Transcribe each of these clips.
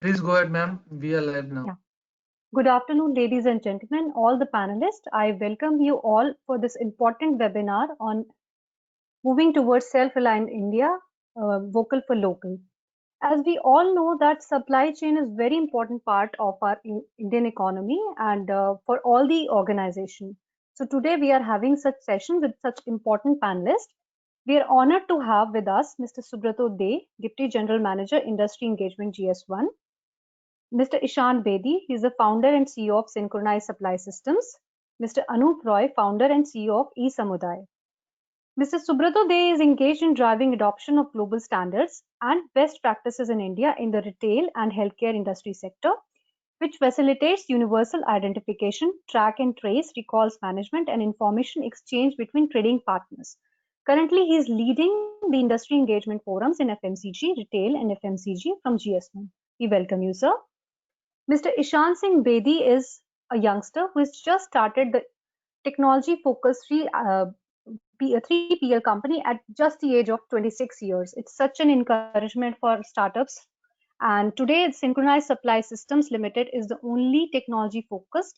Please go ahead, ma'am. We are live now. Yeah. Good afternoon, ladies and gentlemen, all the panelists. I welcome you all for this important webinar on moving towards self-reliant India, vocal for local. As we all know that supply chain is very important part of our Indian economy and for all the organization. So today we are having such session with such important panelists. We are honored to have with us Mr. Subrato De, Deputy General Manager, Industry Engagement GS1. Mr. Ishan Bedi, he is the founder and CEO of Synchronized Supply Systems. Mr. Anup Roy, founder and CEO of eSamuday. Mr. Subrato De is engaged in driving adoption of global standards and best practices in India in the retail and healthcare industry sector, which facilitates universal identification, track and trace, recalls management, and information exchange between trading partners. Currently, he is leading the industry engagement forums in FMCG, retail, and FMCG from GS1. We welcome you, sir. Mr. Ishan Singh Bedi is a youngster who has just started the technology-focused 3PL company at just the age of 26 years. It's such an encouragement for startups. And today, Synchronized Supply Systems Limited is the only technology-focused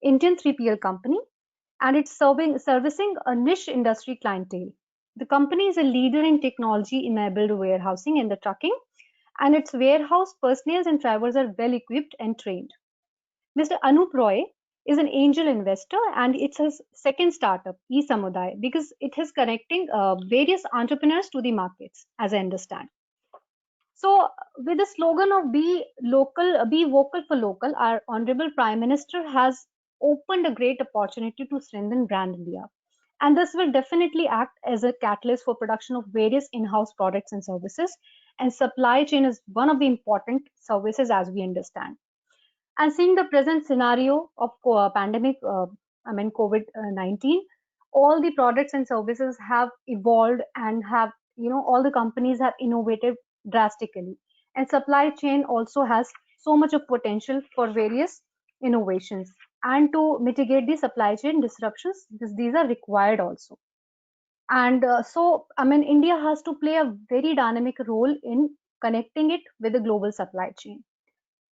Indian 3PL company, and it's servicing a niche industry clientele. The company is a leader in technology-enabled warehousing and the trucking, and its warehouse personnel and drivers are well equipped and trained. Mr. Anup Roy is an angel investor, and it's his second startup, eSamuday, because it is connecting various entrepreneurs to the markets, as I understand. So, with the slogan of be vocal for local, our Honorable Prime Minister has opened a great opportunity to strengthen brand India. And this will definitely act as a catalyst for production of various in-house products and services. And supply chain is one of the important services as we understand. And seeing the present scenario of pandemic, COVID-19, all the products and services have evolved and have, all the companies have innovated drastically. And supply chain also has so much of potential for various innovations and to mitigate the supply chain disruptions, because these are required also. And India has to play a very dynamic role in connecting it with the global supply chain.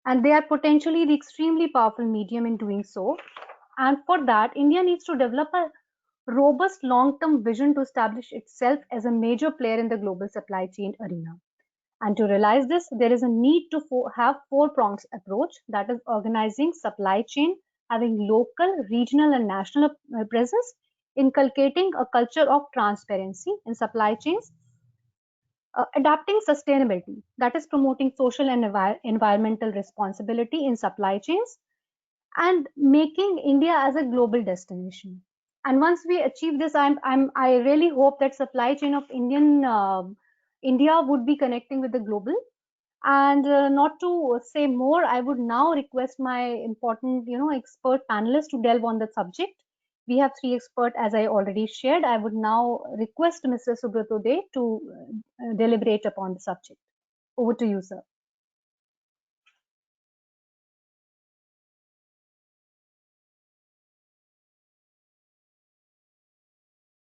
And they are potentially the extremely powerful medium in doing so. And for that, India needs to develop a robust long-term vision to establish itself as a major player in the global supply chain arena. And to realize this, there is a need to have four-pronged approach, that is organizing supply chain, having local, regional, and national presence, inculcating a culture of transparency in supply chains, adapting sustainability, that is promoting social and environmental responsibility in supply chains, and making India as a global destination. And once we achieve this, I really hope that supply chain of India would be connecting with the global. And not to say more, I would now request my important, expert panelists to delve on the subject. We have three experts, as I already shared. I would now request Mr. Subrato De to deliberate upon the subject. Over to you, sir.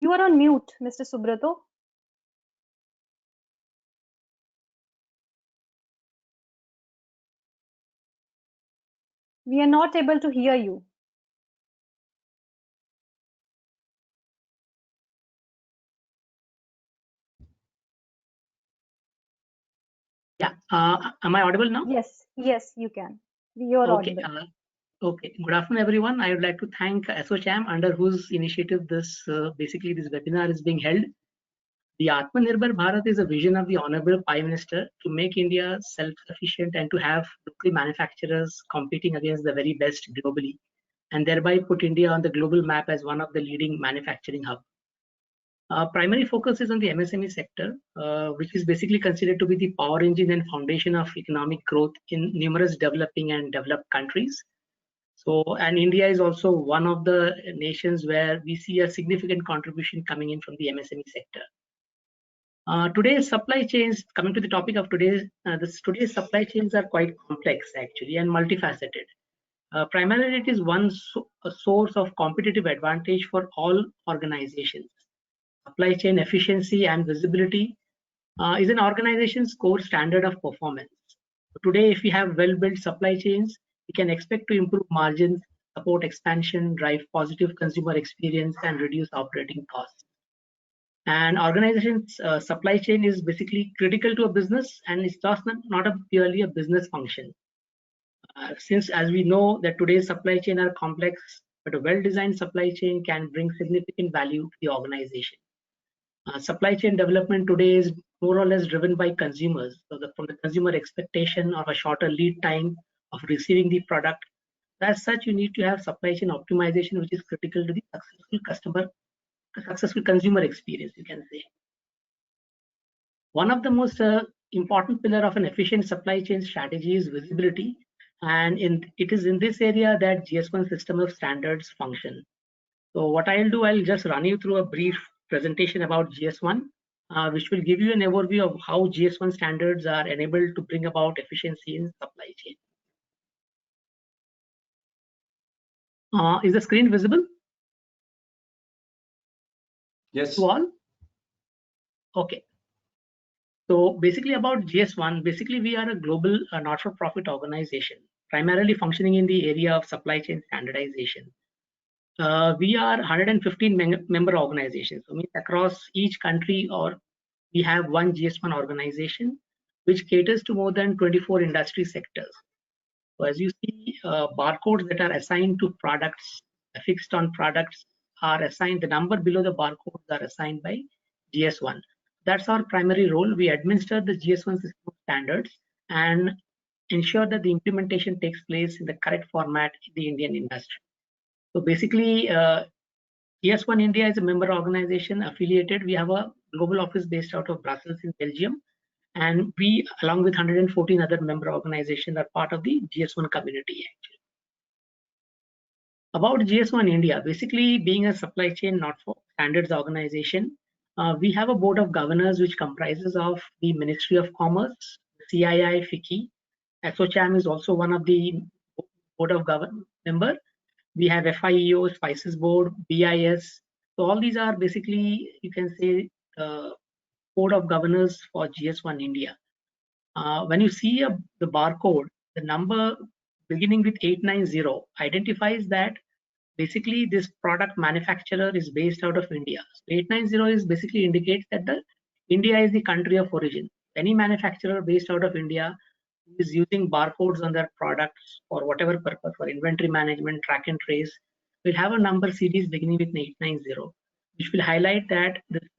You are on mute, Mr. Subrato. We are not able to hear you. Yeah, am I audible now? Yes, you can. You're audible. Okay, good afternoon, everyone. I would like to thank ASSOCHAM, under whose initiative this webinar is being held. The Atmanirbhar Bharat is a vision of the Honorable Prime Minister to make India self-sufficient and to have local manufacturers competing against the very best globally, and thereby put India on the global map as one of the leading manufacturing hubs. Primary focus is on the MSME sector, which is basically considered to be the power engine and foundation of economic growth in numerous developing and developed countries. So, and India is also one of the nations where we see a significant contribution coming in from the MSME sector. Today's supply chains, coming to the topic of today's supply chains are quite complex actually and multifaceted. Primarily, it is a source of competitive advantage for all organizations. Supply chain efficiency and visibility is an organization's core standard of performance. Today, if we have well-built supply chains, we can expect to improve margins, support expansion, drive positive consumer experience, and reduce operating costs. And organization's supply chain is basically critical to a business, and it's just not purely a business function. Since, as we know, that today's supply chain are complex, but a well-designed supply chain can bring significant value to the organization. Supply chain development today is more or less driven by consumers. So from the consumer expectation of a shorter lead time of receiving the product, as such, you need to have supply chain optimization, which is critical to the successful consumer experience, you can say. One of the most important pillar of an efficient supply chain strategy is visibility. And it is in this area that GS1 system of standards function. So what I'll do, I'll just run you through a brief presentation about GS1, which will give you an overview of how GS1 standards are enabled to bring about efficiency in supply chain. Is the screen visible? Yes. To all? Okay. So basically about GS1, basically we are a global not-for-profit organization, primarily functioning in the area of supply chain standardization. We are 115 member organizations. So means across each country, or we have one GS1 organization, which caters to more than 24 industry sectors. So as you see, barcodes that are assigned to products, fixed on products, are assigned. The number below the barcodes are assigned by GS1. That's our primary role. We administer the GS1 system standards and ensure that the implementation takes place in the correct format in the Indian industry. So basically, GS1 India is a member organization affiliated. We have a global office based out of Brussels in Belgium. And we, along with 114 other member organizations, are part of the GS1 community actually. About GS1 India, basically being a supply chain not-for-standards organization, we have a board of governors which comprises of the Ministry of Commerce, CII, FICCI. ASSOCHAM is also one of the board of governors member. We have FIEO, Spices Board, BIS. So all these are basically, you can say, board of governors for GS1 India. When you see the barcode, the number beginning with 890 identifies that basically this product manufacturer is based out of India. So 890 is basically indicates that India is the country of origin. Any manufacturer based out of India is using barcodes on their products for whatever purpose, for inventory management, track and trace, will have a number series beginning with 890, which will highlight that this is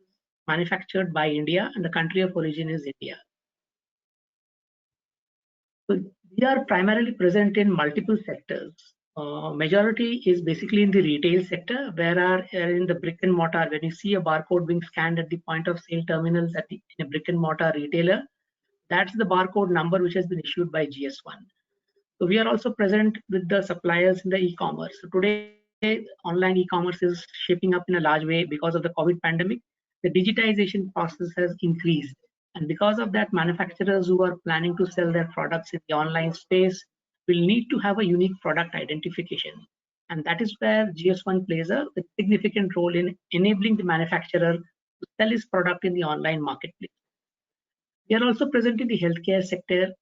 manufactured by India and the country of origin is India. So we are primarily present in multiple sectors. Majority is basically in the retail sector, where in the brick and mortar, when you see a barcode being scanned at the point of sale terminals in a brick and mortar retailer, that's the barcode number which has been issued by GS1. So we are also present with the suppliers in the e-commerce. So today, online e-commerce is shaping up in a large way because of the COVID pandemic. The digitization process has increased. And because of that, manufacturers who are planning to sell their products in the online space will need to have a unique product identification. And that is where GS1 plays a significant role in enabling the manufacturer to sell his product in the online marketplace. We are also present in the healthcare sector,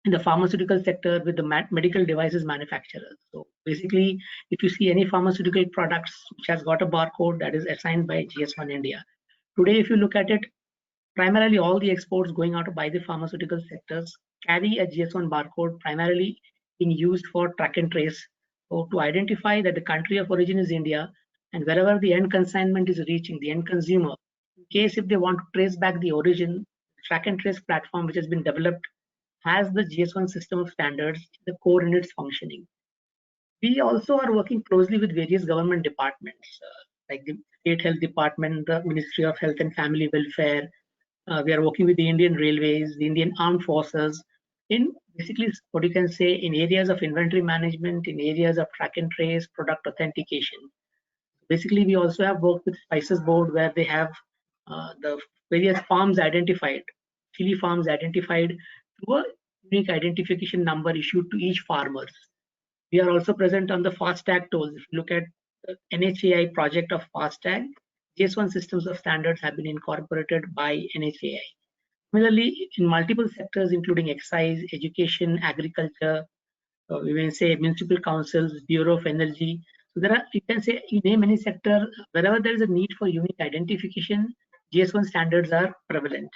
in the pharmaceutical sector with the medical devices manufacturers. So basically, if you see any pharmaceutical products which has got a barcode that is assigned by GS1 India. Today, if you look at it, primarily all the exports going out by the pharmaceutical sectors carry a GS1 barcode, primarily being used for track and trace. So to identify that the country of origin is India, and wherever the end consignment is reaching the end consumer, in case if they want to trace back the origin, track and trace platform which has been developed has the GS1 system of standards, the core in its functioning. We also are working closely with various government departments, like the State Health Department, the Ministry of Health and Family Welfare. We are working with the Indian Railways, the Indian Armed Forces, in basically what you can say in areas of inventory management, in areas of track and trace, product authentication. Basically, we also have worked with Spices Board, where they have the various farms identified, chili farms identified through a unique identification number issued to each farmers. We are also present on the FASTag tolls. If you look at the NHAI project of FASTag, GS1 systems of standards have been incorporated by NHAI. Similarly, in multiple sectors, including excise, education, agriculture, we may say municipal councils, Bureau of Energy. So there are, you can say, you name any sector, wherever there is a need for unique identification, GS1 standards are prevalent.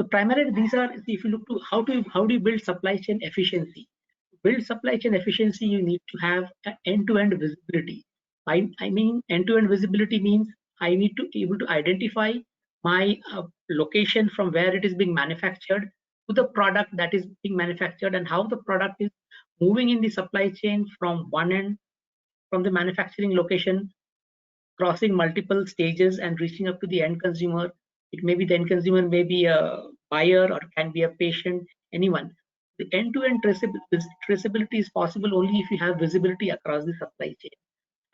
So primarily these are, if you look to how do you build supply chain efficiency? To build supply chain efficiency, you need to have end-to-end visibility. I mean, end-to-end visibility means I need to be able to identify my location from where it is being manufactured to the product that is being manufactured, and how the product is moving in the supply chain from one end, from the manufacturing location, crossing multiple stages and reaching up to the end consumer. It may be the end consumer, may be a buyer, or can be a patient, anyone. The end-to-end traceability is possible only if you have visibility across the supply chain.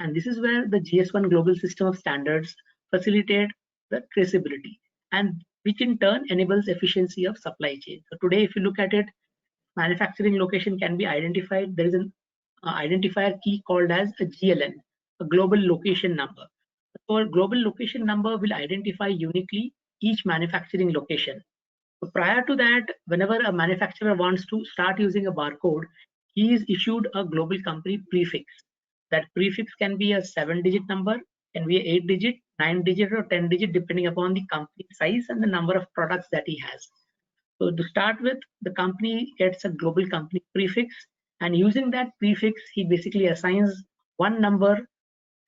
And this is where the GS1 global system of standards facilitate the traceability, and which in turn enables efficiency of supply chain. So today, if you look at it, manufacturing location can be identified. There is an identifier key called as a GLN, a global location number. So a global location number will identify uniquely each manufacturing location. So prior to that, whenever a manufacturer wants to start using a barcode, he is issued a global company prefix. That prefix can be a 7-digit number, can be an 8-digit, 9-digit, or 10-digit, depending upon the company size and the number of products that he has. So to start with, the company gets a global company prefix, and using that prefix, he basically assigns one number,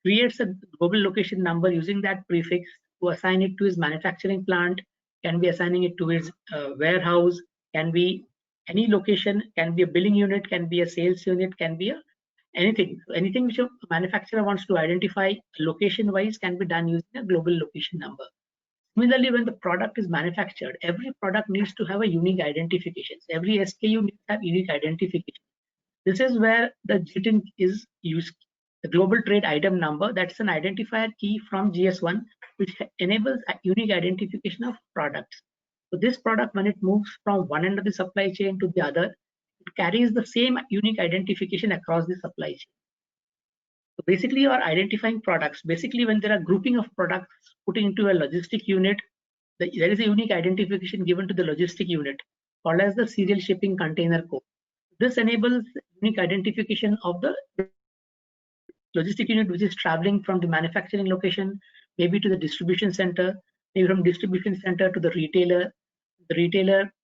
creates a global location number using that prefix to assign it to his manufacturing plant, can be assigning it to his warehouse, can be any location, can be a billing unit, can be a sales unit, can be a anything which a manufacturer wants to identify location wise can be done using a global location number. Similarly, when the product is manufactured, every product needs to have a unique identification. So every SKU needs to have unique identification. This is where the GTIN is used. The global trade item number, that's an identifier key from GS1, which enables a unique identification of products. So this product, when it moves from one end of the supply chain to the other, it carries the same unique identification across the supply chain. So basically, you are identifying products. Basically, when there are grouping of products put into a logistic unit, there is a unique identification given to the logistic unit called as the serial shipping container code. This enables unique identification of the logistic unit which is traveling from the manufacturing location, maybe to the distribution center, maybe from distribution center to the retailer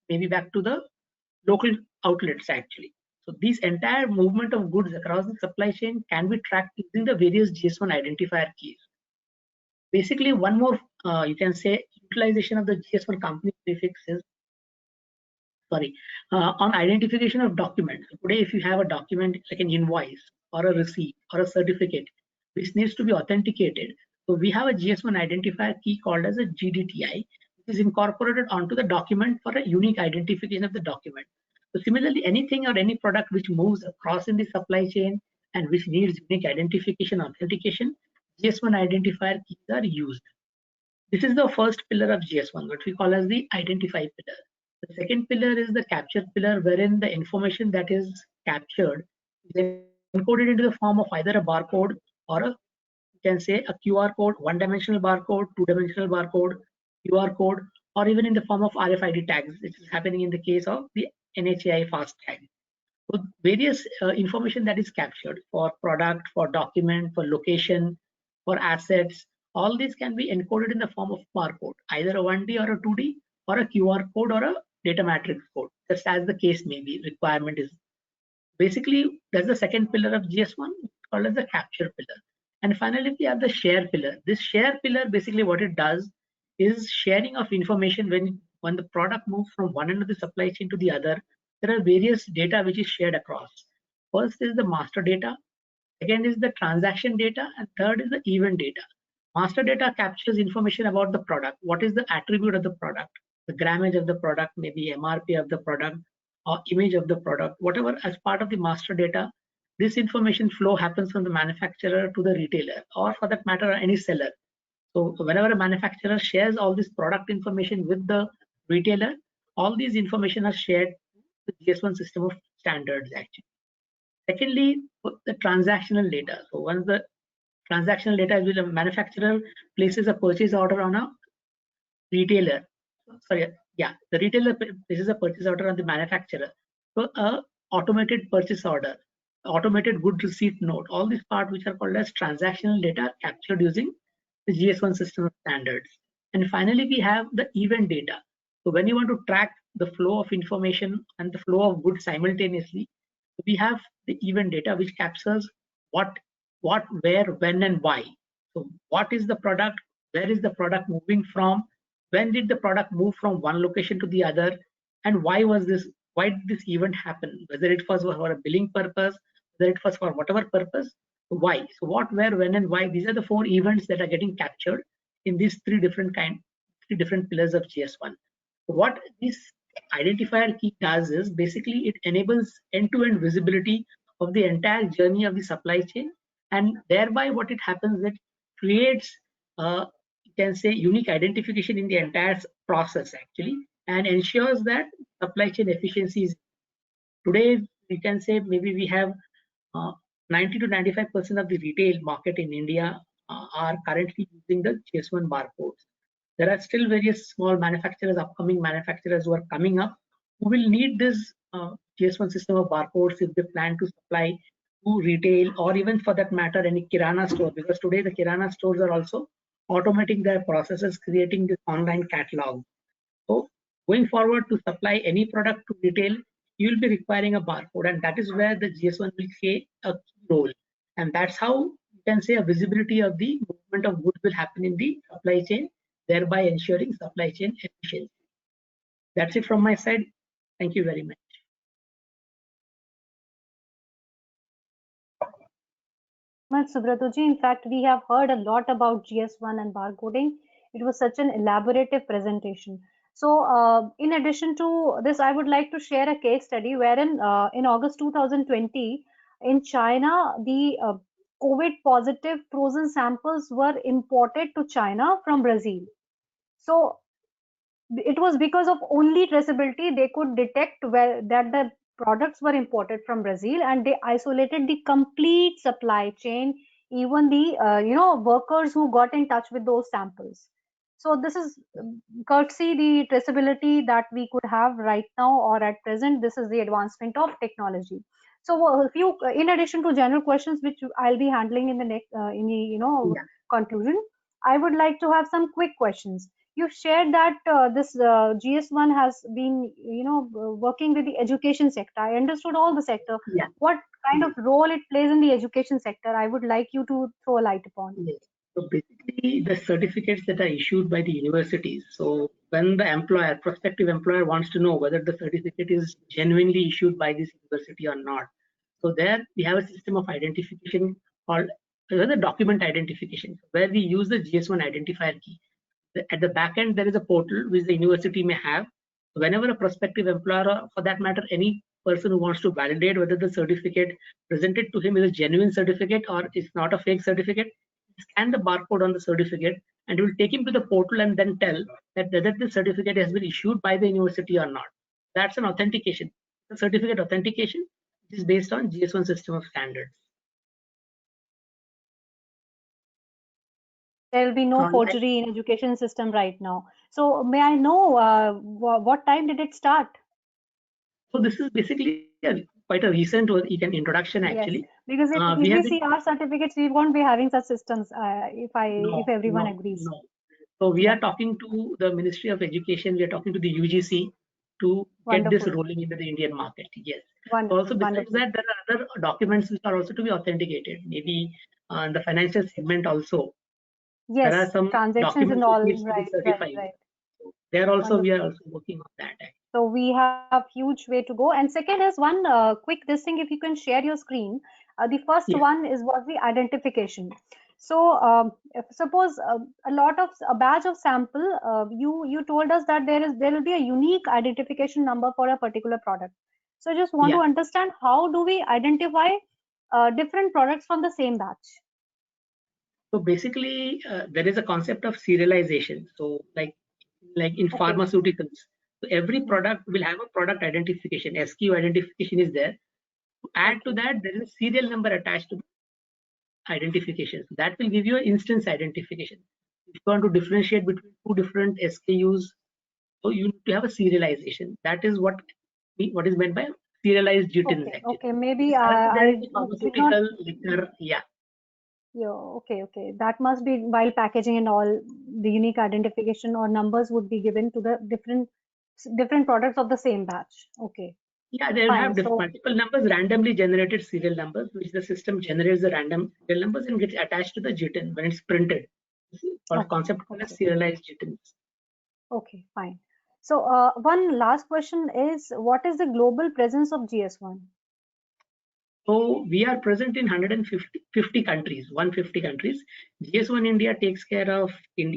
maybe back to the local outlets actually. So this entire movement of goods across the supply chain can be tracked using the various GS1 identifier keys. Basically, one more, you can say, utilization of the GS1 company prefix is, on identification of documents. Today, if you have a document like an invoice or a receipt or a certificate, which needs to be authenticated, so we have a GS1 identifier key called as a GDTI, which is incorporated onto the document for a unique identification of the document. So similarly, anything or any product which moves across in the supply chain and which needs unique identification authentication, GS1 identifier keys are used. This is the first pillar of GS1, what we call as the identify pillar. The second pillar is the capture pillar, wherein the information that is captured is encoded into the form of either a barcode or a, you can say, a QR code, one-dimensional barcode, two-dimensional barcode, QR code, or even in the form of RFID tags, which is happening in the case of the NHAI FASTag. So various information that is captured for product, for document, for location, for assets, all these can be encoded in the form of barcode, either a 1D or a 2D, or a QR code or a data matrix code, just as the case may be, requirement is. Basically, that's the second pillar of GS1, called as the capture pillar. And finally, we have the share pillar. This share pillar, basically what it does is sharing of information. When the product moves from one end of the supply chain to the other, there are various data which is shared across. First is the master data, second is the transaction data, and third is the event data. Master data captures information about the product. What is the attribute of the product? The grammage of the product, maybe MRP of the product, or image of the product, whatever. As part of the master data, this information flow happens from the manufacturer to the retailer, or for that matter, any seller. So whenever a manufacturer shares all this product information with the retailer, all these information are shared with the GS1 system of standards actually. Secondly, the transactional data. So once the transactional data is with a manufacturer places a purchase order on a retailer, sorry, yeah, the retailer places a purchase order on the manufacturer. So automated purchase order, automated good receipt note, all these parts which are called as transactional data are captured using the GS1 system of standards. And finally, we have the event data. So when you want to track the flow of information and the flow of goods simultaneously, we have the event data which captures what, where, when, and why. So what is the product? Where is the product moving from? When did the product move from one location to the other? And why did this event happen? Whether it was for a billing purpose, whether it was for whatever purpose, why? So what, where, when, and why? These are the 4 events that are getting captured in these 3 different pillars of GS1. What this identifier key does is basically it enables end-to-end visibility of the entire journey of the supply chain, and thereby what it happens, it creates you can say unique identification in the entire process actually, and ensures that supply chain efficiencies. Today you can say maybe we have 90 to 95% of the retail market in India are currently using the GS1 barcodes. There are still various small manufacturers, upcoming manufacturers who are coming up, who will need this GS1 system of barcodes if they plan to supply to retail, or even for that matter any Kirana store, because today the Kirana stores are also automating their processes, creating this online catalog. So going forward, to supply any product to retail, you will be requiring a barcode, and that is where the GS1 will play a key role. And that's how you can say a visibility of the movement of goods will happen in the supply chain, thereby ensuring supply chain efficiency. That's it from my side. Thank you very much. Subratoji, in fact, we have heard a lot about GS1 and barcoding. It was such an elaborative presentation. So in addition to this, I would like to share a case study wherein in August 2020, in China, the COVID positive frozen samples were imported to China from Brazil. So it was because of only traceability they could detect that the products were imported from Brazil, and they isolated the complete supply chain, even the workers who got in touch with those samples. So this is courtesy the traceability that we could have right now or at present. This is the advancement of technology. So a few, in addition to general questions which I'll be handling in the next conclusion, I would like to have some quick questions. You shared that this GS1 has been, working with the education sector. I understood all the sector. Yeah. What kind of role it plays in the education sector? I would like you to throw a light upon. Yes. So basically, the certificates that are issued by the universities. So when the prospective employer wants to know whether the certificate is genuinely issued by this university or not. So there we have a system of identification called the document identification, where we use the GS1 identifier key. At the back end, there is a portal which the university may have. Whenever a prospective employer, or for that matter, any person who wants to validate whether the certificate presented to him is a genuine certificate or is not a fake certificate, scan the barcode on the certificate, and it will take him to the portal and then tell that whether the certificate has been issued by the university or not. That's an authentication. The certificate authentication is based on GS1 system of standards. There will be no forgery in education system right now. So may I know what time did it start? So this is basically quite a recent introduction actually. Yes, because if we see our certificates, we won't be having such systems if everyone agrees. No. So we are talking to the Ministry of Education, we are talking to the UGC to get this rolling into the Indian market. Yes. Also besides that, there are other documents which are also to be authenticated. Maybe in the financial segment also. Yes, there are some transactions and all. Right. There also we are also working on that. So we have huge way to go. And second is one quick thing, if you can share your screen. The first one was the identification. So suppose a batch of sample, you told us that there will be a unique identification number for a particular product. So I just want to understand, how do we identify different products from the same batch? So basically, there is a concept of serialization. So like in pharmaceuticals, so every product will have a product identification. SKU identification is there. To add to that, there is a serial number attached to the identification. So that will give you an instance identification. If you want to differentiate between 2 different SKUs, So you need to have a serialization. That is what is meant by serialized GTINs. Okay, Actually, okay. Maybe rather than I the did not. pharmaceutical liquor, yeah. Yeah, okay, okay. That must be while packaging and all, the unique identification or numbers would be given to the different products of the same batch. Okay, Yeah, they fine. have So, multiple numbers, randomly generated serial numbers, which the system generates the random serial numbers and gets attached to the GTIN when it's printed. For okay, concept called as okay, serialized GTINs. okay, fine. So, one last question is, what is the global presence of GS1? So we are present in 150 countries, 150 countries. GS1 India takes care of,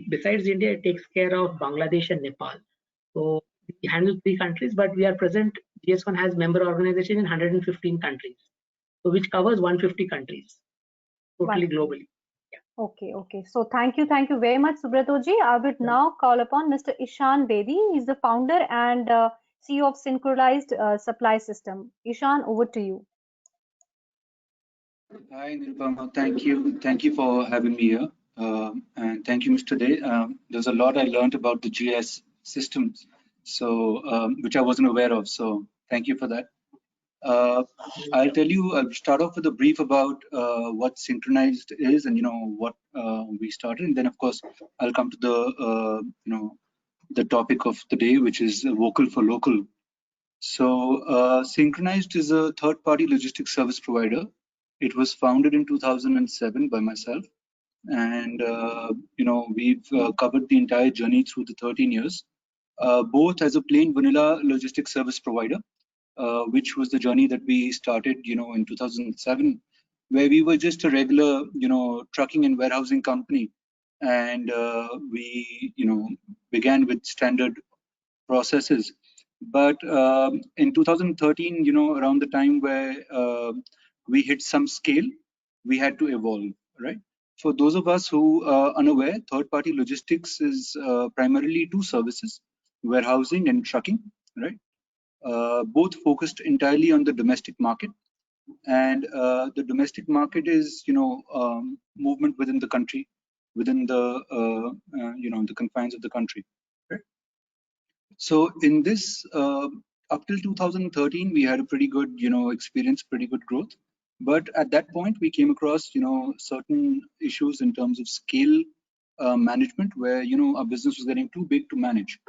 besides India, it takes care of Bangladesh and Nepal. So we handle 3 countries, but we are present. GS1 has member organization in 115 countries, so which covers 150 countries totally Wonderful. globally. Yeah. Okay, okay. So thank you very much, Subratoji. I would now call upon Mr. Ishan Bedi. He's the founder and CEO of Synchronized Supply System. Ishan, over to you. Hi, Nirupama. Thank you for having me here, and thank you, Mr. Day. There's a lot I learned about the GS systems, so which I wasn't aware of. So thank you for that. I'll start off with a brief about what synchronized is and what we started, and then of course I'll come to the the topic of the day, which is vocal for local. So synchronized is a third-party logistics service provider. It was founded in 2007 by myself, and we've covered the entire journey through the 13 years, both as a plain vanilla logistics service provider, which was the journey that we started, in 2007, where we were just a regular, trucking and warehousing company, and we, began with standard processes. But in 2013, around the time where we hit some scale, we had to evolve, right? For those of us who are unaware, third-party logistics is primarily 2 services, warehousing and trucking, right? Both focused entirely on the domestic market. And the domestic market is, movement within the country, within the, the confines of the country, right? So in this, up till 2013, we had a pretty good, experience, pretty good growth. But at that point, we came across, certain issues in terms of scale management, where, our business was getting too big to manage.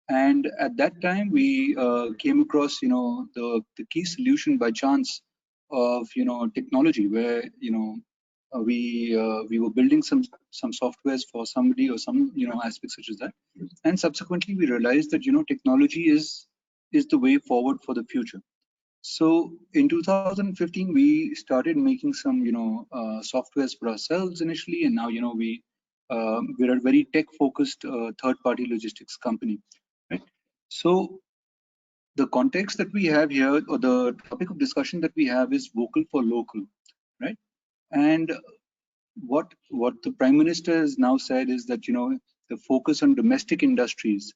And at that time, we came across, the key solution by chance of, technology, where, we were building some softwares for somebody or some, aspects such as that. And subsequently, we realized that, technology is the way forward for the future. So in 2015, we started making some, softwares for ourselves initially, and now, we're a very tech-focused third-party logistics company, right? So the context that we have here, or the topic of discussion that we have, is vocal for local, right? And what the Prime Minister has now said is that, the focus on domestic industries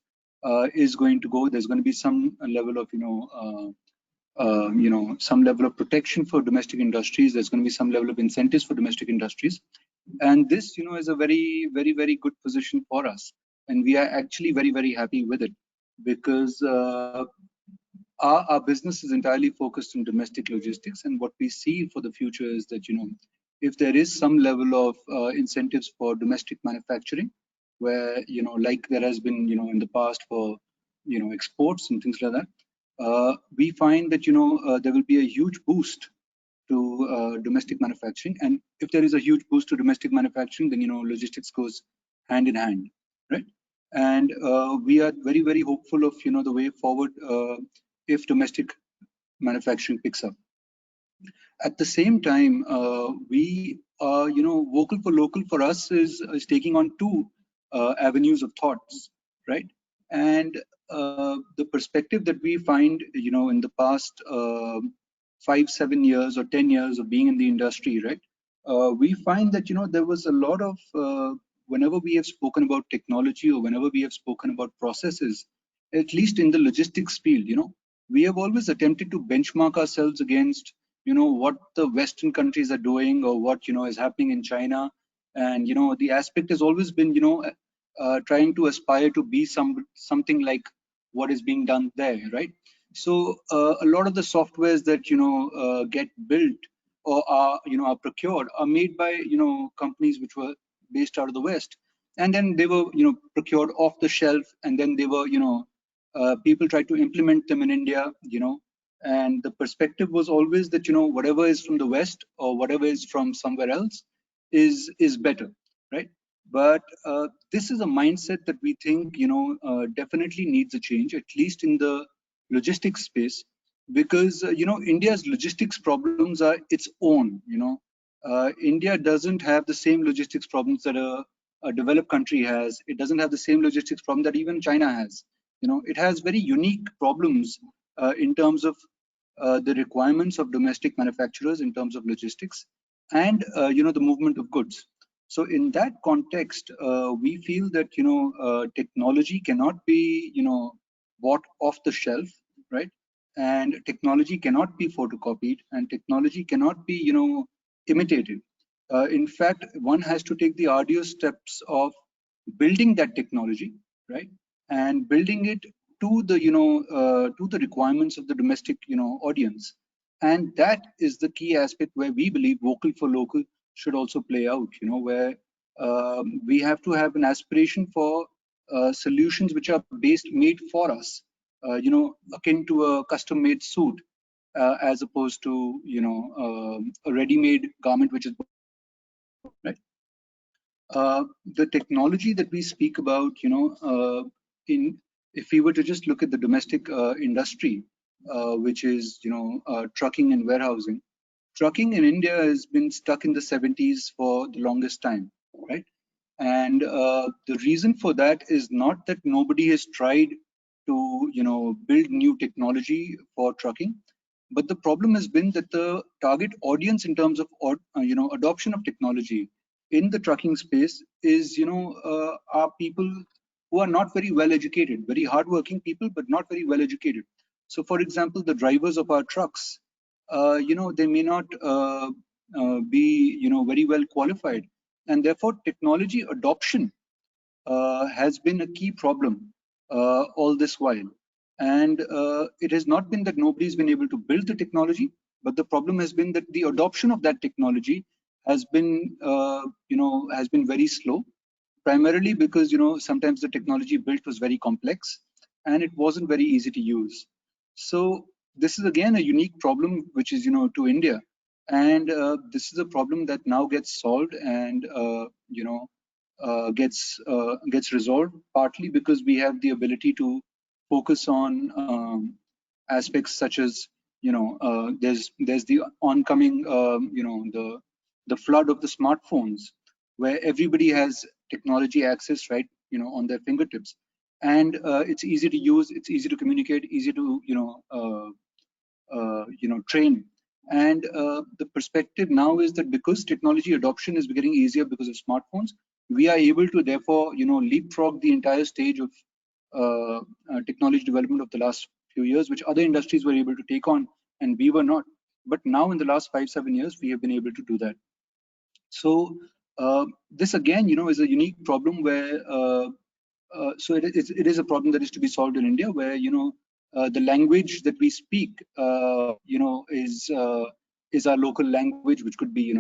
is going to go. There's going to be some level of, some level of protection for domestic industries. There's going to be some level of incentives for domestic industries, and this, is a very, very, very good position for us, and we are actually very, very happy with it, because our business is entirely focused on domestic logistics, and what we see for the future is that, if there is some level of incentives for domestic manufacturing, where, like there has been, in the past for, exports and things like that, we find that, there will be a huge boost to domestic manufacturing. And if there is a huge boost to domestic manufacturing, then, logistics goes hand in hand, right? And we are very, very hopeful of, the way forward if domestic manufacturing picks up. At the same time, we are, vocal for local for us is taking on 2 avenues of thoughts, right? And the perspective that we find, in the past 5-7 years or 10 years of being in the industry, right? We find that, there was a lot of, whenever we have spoken about technology, or whenever we have spoken about processes, at least in the logistics field, we have always attempted to benchmark ourselves against, what the Western countries are doing, or what, is happening in China. And, the aspect has always been, trying to aspire to be something like what is being done there, right? So a lot of the softwares that get built or are are procured are made by companies which were based out of the West, and then they were procured off the shelf, and then they were people tried to implement them in India, and the perspective was always that whatever is from the West or whatever is from somewhere else is better, right? But this is a mindset that we think definitely needs a change, at least in the logistics space, because India's logistics problems are its own. India doesn't have the same logistics problems that a developed country has. It doesn't have the same logistics problem that even China has. It has very unique problems in terms of the requirements of domestic manufacturers in terms of logistics and the movement of goods. So in that context, we feel that technology cannot be bought off the shelf, right? And technology cannot be photocopied, and technology cannot be imitated. In fact, one has to take the arduous steps of building that technology, right, and building it to the to the requirements of the domestic audience. And that is the key aspect where we believe vocal for local should also play out, where we have to have an aspiration for solutions which are made for us, akin to a custom-made suit, as opposed to a ready-made garment which is right. The technology that we speak about, if we were to just look at the domestic industry, which is trucking and warehousing. Trucking in India has been stuck in the 70s for the longest time, right? And the reason for that is not that nobody has tried to build new technology for trucking, but the problem has been that the target audience in terms of adoption of technology in the trucking space is are people who are not very well educated, very hardworking people, but not very well educated. So, for example, the drivers of our trucks, they may not be very well qualified, and therefore technology adoption has been a key problem all this while. And it has not been that nobody's been able to build the technology, but the problem has been that the adoption of that technology has been has been very slow, primarily because sometimes the technology built was very complex and it wasn't very easy to use. So this is again a unique problem which is to India, and this is a problem that now gets solved and gets resolved, partly because we have the ability to focus on aspects such as there's the oncoming the flood of the smartphones, where everybody has technology access right on their fingertips, and it's easy to use, it's easy to communicate, easy to train. And the perspective now is that because technology adoption is getting easier because of smartphones, we are able to therefore leapfrog the entire stage of technology development of the last few years, which other industries were able to take on and we were not. But now in the last 5-7 years, we have been able to do that. So this again is a unique problem where so it is a problem that is to be solved in India, where the language that we speak is our local language, which could be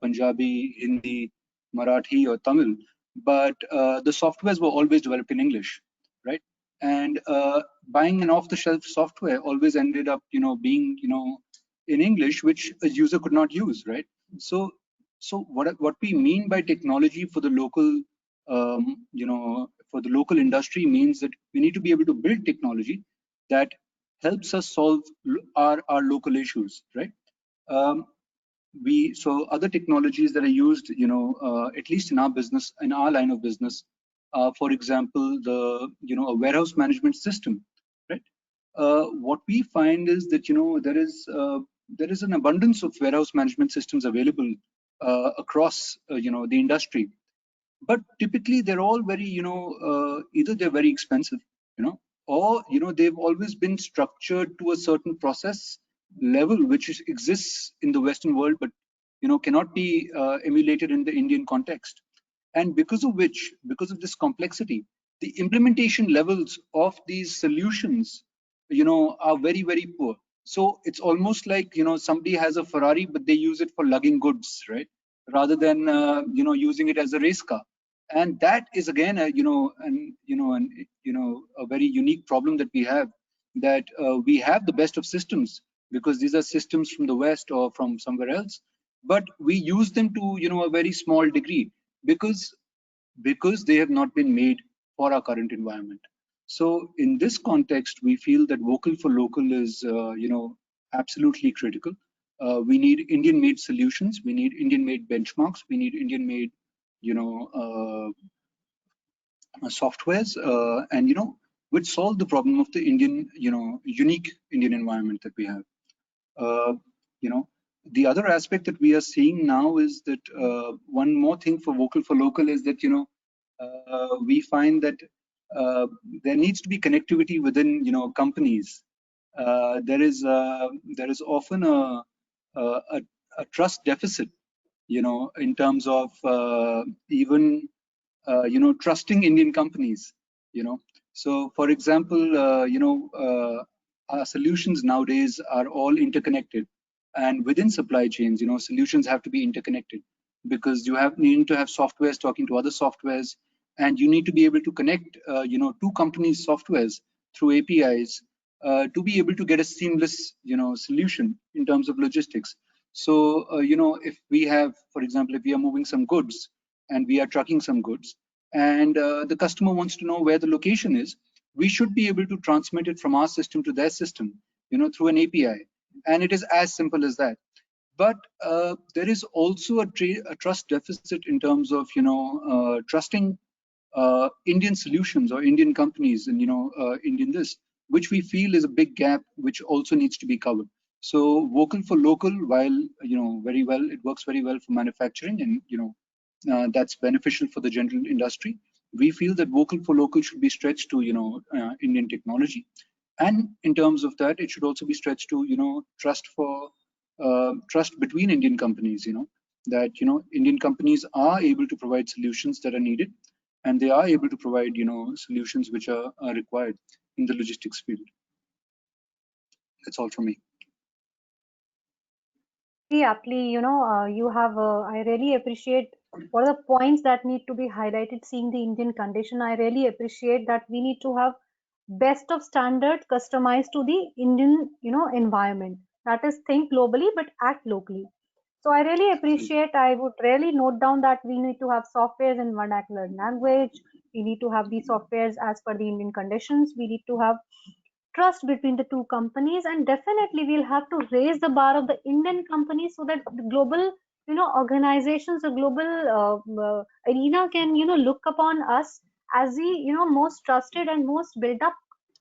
Punjabi, Hindi, Marathi, or Tamil, but the softwares were always developed in English, right? And buying an off-the-shelf software always ended up being in English, which a user could not use, right? So what we mean by technology for the local for the local industry means that we need to be able to build technology that helps us solve our local issues, right? So other technologies that are used, at least in our business, in our line of business, for example, the a warehouse management system, right? What we find is that there is an abundance of warehouse management systems available across the industry, but typically they're all very either they're very expensive, or they've always been structured to a certain process level which exists in the Western world, but cannot be emulated in the Indian context. And because of this complexity, the implementation levels of these solutions, are very, very poor. So it's almost like, somebody has a Ferrari, but they use it for lugging goods, right? Rather than, using it as a race car. And that is again, a very unique problem that we have, that we have the best of systems because these are systems from the West or from somewhere else, but we use them to, a very small degree because they have not been made for our current environment. So in this context, we feel that vocal for local is, absolutely critical. We need Indian-made solutions. We need Indian-made benchmarks. We need Indian-made, softwares, and which solve the problem of the Indian, unique Indian environment that we have. The other aspect that we are seeing now is that one more thing for vocal for local is that we find that there needs to be connectivity within companies. There is often a trust deficit, in terms of even trusting Indian companies. So for example, our solutions nowadays are all interconnected, and within supply chains, solutions have to be interconnected because you need to have softwares talking to other softwares, and you need to be able to connect, two companies' softwares through APIs to be able to get a seamless, solution in terms of logistics. So, if we have, for example, if we are moving some goods and we are trucking some goods, and the customer wants to know where the location is, we should be able to transmit it from our system to their system, through an API. And it is as simple as that. But there is also a trust deficit in terms of, trusting Indian solutions or Indian companies and, Indian this, which we feel is a big gap, which also needs to be covered. So vocal for local, while, very well, it works very well for manufacturing and, that's beneficial for the general industry. We feel that vocal for local should be stretched to, Indian technology. And in terms of that, it should also be stretched to, trust between Indian companies, that, Indian companies are able to provide solutions that are needed, and they are able to provide, solutions which are required in the logistics field. That's all from me. Aptly, you have, I really appreciate what are the points that need to be highlighted seeing the Indian condition. I really appreciate that we need to have best of standard customized to the Indian, environment. That is, think globally, but act locally. So I really appreciate, I would really note down that we need to have softwares in vernacular language. We need to have these softwares as per the Indian conditions. We need to have trust between the two companies, and definitely we'll have to raise the bar of the Indian companies so that the global, organizations, the global arena can, look upon us as the, most trusted and most built up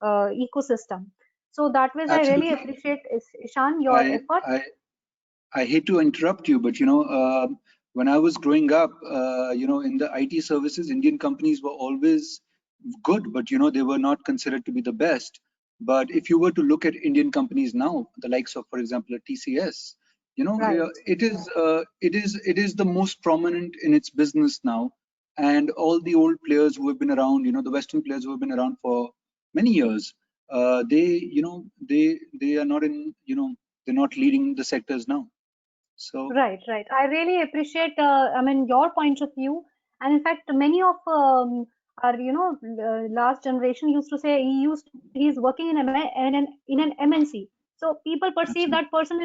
ecosystem. So that was, Absolutely. I really appreciate, Ishan, your effort. I hate to interrupt you, but when I was growing up, in the IT services, Indian companies were always good, but they were not considered to be the best. But if you were to look at Indian companies now, the likes of, for example, a TCS, Right. it is the most prominent in its business now, and all the old players who have been around, the Western players who have been around for many years, they are not in, they're not leading the sectors now. So Right. I really appreciate, your point of view. And in fact, many of our, last generation used to say he's working in an MNC. So people perceive that person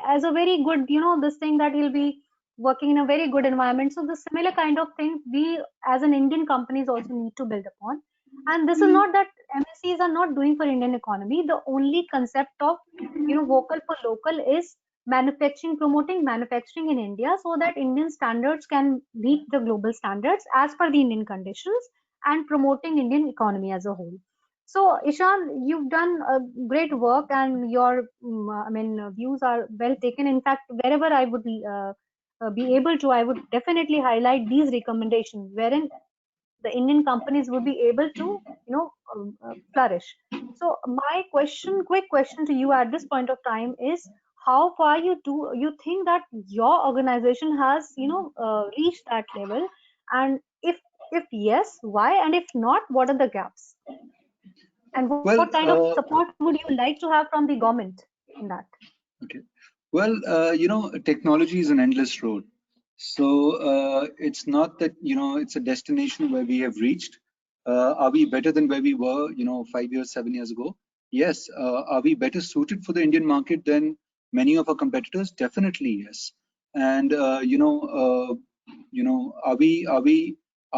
as a very good, this thing that he'll be working in a very good environment. So the similar kind of thing we as an Indian companies also need to build upon. And this is not that MNCs are not doing for Indian economy. The only concept of, vocal for local is promoting manufacturing in India so that Indian standards can meet the global standards as per the Indian conditions, and promoting Indian economy as a whole. So Ishan, you've done a great work, and your views are well taken. In fact, wherever I would be able to, I would definitely highlight these recommendations wherein the Indian companies would be able to, flourish. So my quick question to you at this point of time is, how far you think that your organization has, reached that level, and if If yes, why? And if not, what are the gaps? And what Well, kind of support would you like to have from the government in that? Okay. Well, technology is an endless road. So it's not that, it's a destination where we have reached. Are we better than where we were, 5 years, 7 years ago? Yes. Are we better suited for the Indian market than many of our competitors? Definitely, yes. And, are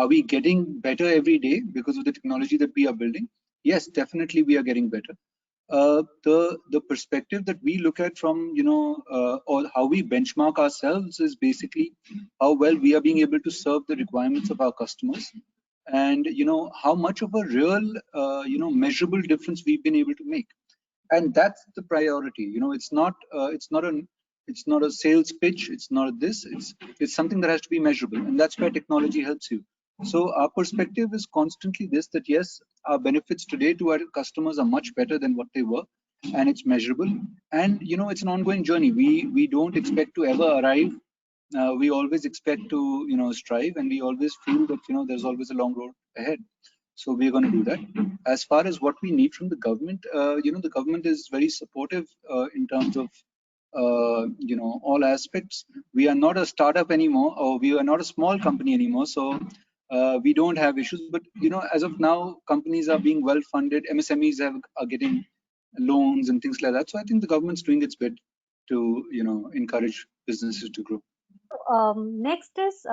we getting better every day because of the technology that we are building? Yes, definitely we are getting better. The perspective that we look at from or how we benchmark ourselves is basically how well we are being able to serve the requirements of our customers, and how much of a real measurable difference we've been able to make. And that's the priority. It's not a sales pitch, it's not this, it's something that has to be measurable, and that's where technology helps you. So our perspective is constantly this, that yes, our benefits today to our customers are much better than what they were, and it's measurable. And it's an ongoing journey. We don't expect to ever arrive. We always expect to strive, and we always feel that there's always a long road ahead. So we're going to do that. As far as what we need from the government, the government is very supportive in terms of all aspects. We are not a startup anymore, or we are not a small company anymore. So we don't have issues. But as of now, companies are being well funded. MSMEs are getting loans and things like that. So I think the government's doing its bit to encourage businesses to grow. Next is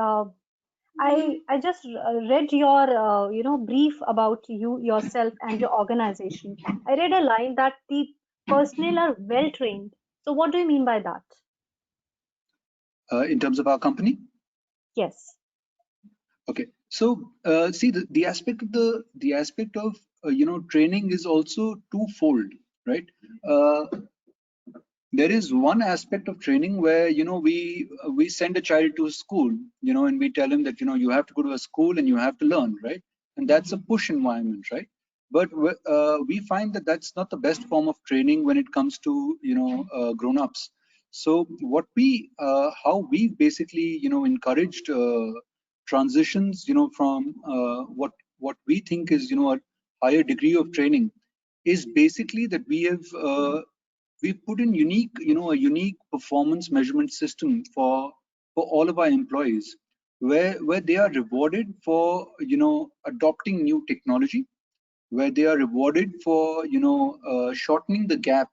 I just read your brief about you yourself and your organization. I read a line that the personnel are well trained. So what do you mean by that? In terms of our company? Yes. Okay. So see, the aspect of training is also twofold, right? There is one aspect of training where we send a child to school, and we tell him that you have to go to a school and you have to learn, right? And that's a push environment, right? But we find that that's not the best form of training when it comes to grown-ups. So what how we basically encouraged transitions from what we think is a higher degree of training is basically that we've put in a unique performance measurement system for all of our employees, where they are rewarded for adopting new technology, where they are rewarded for shortening the gap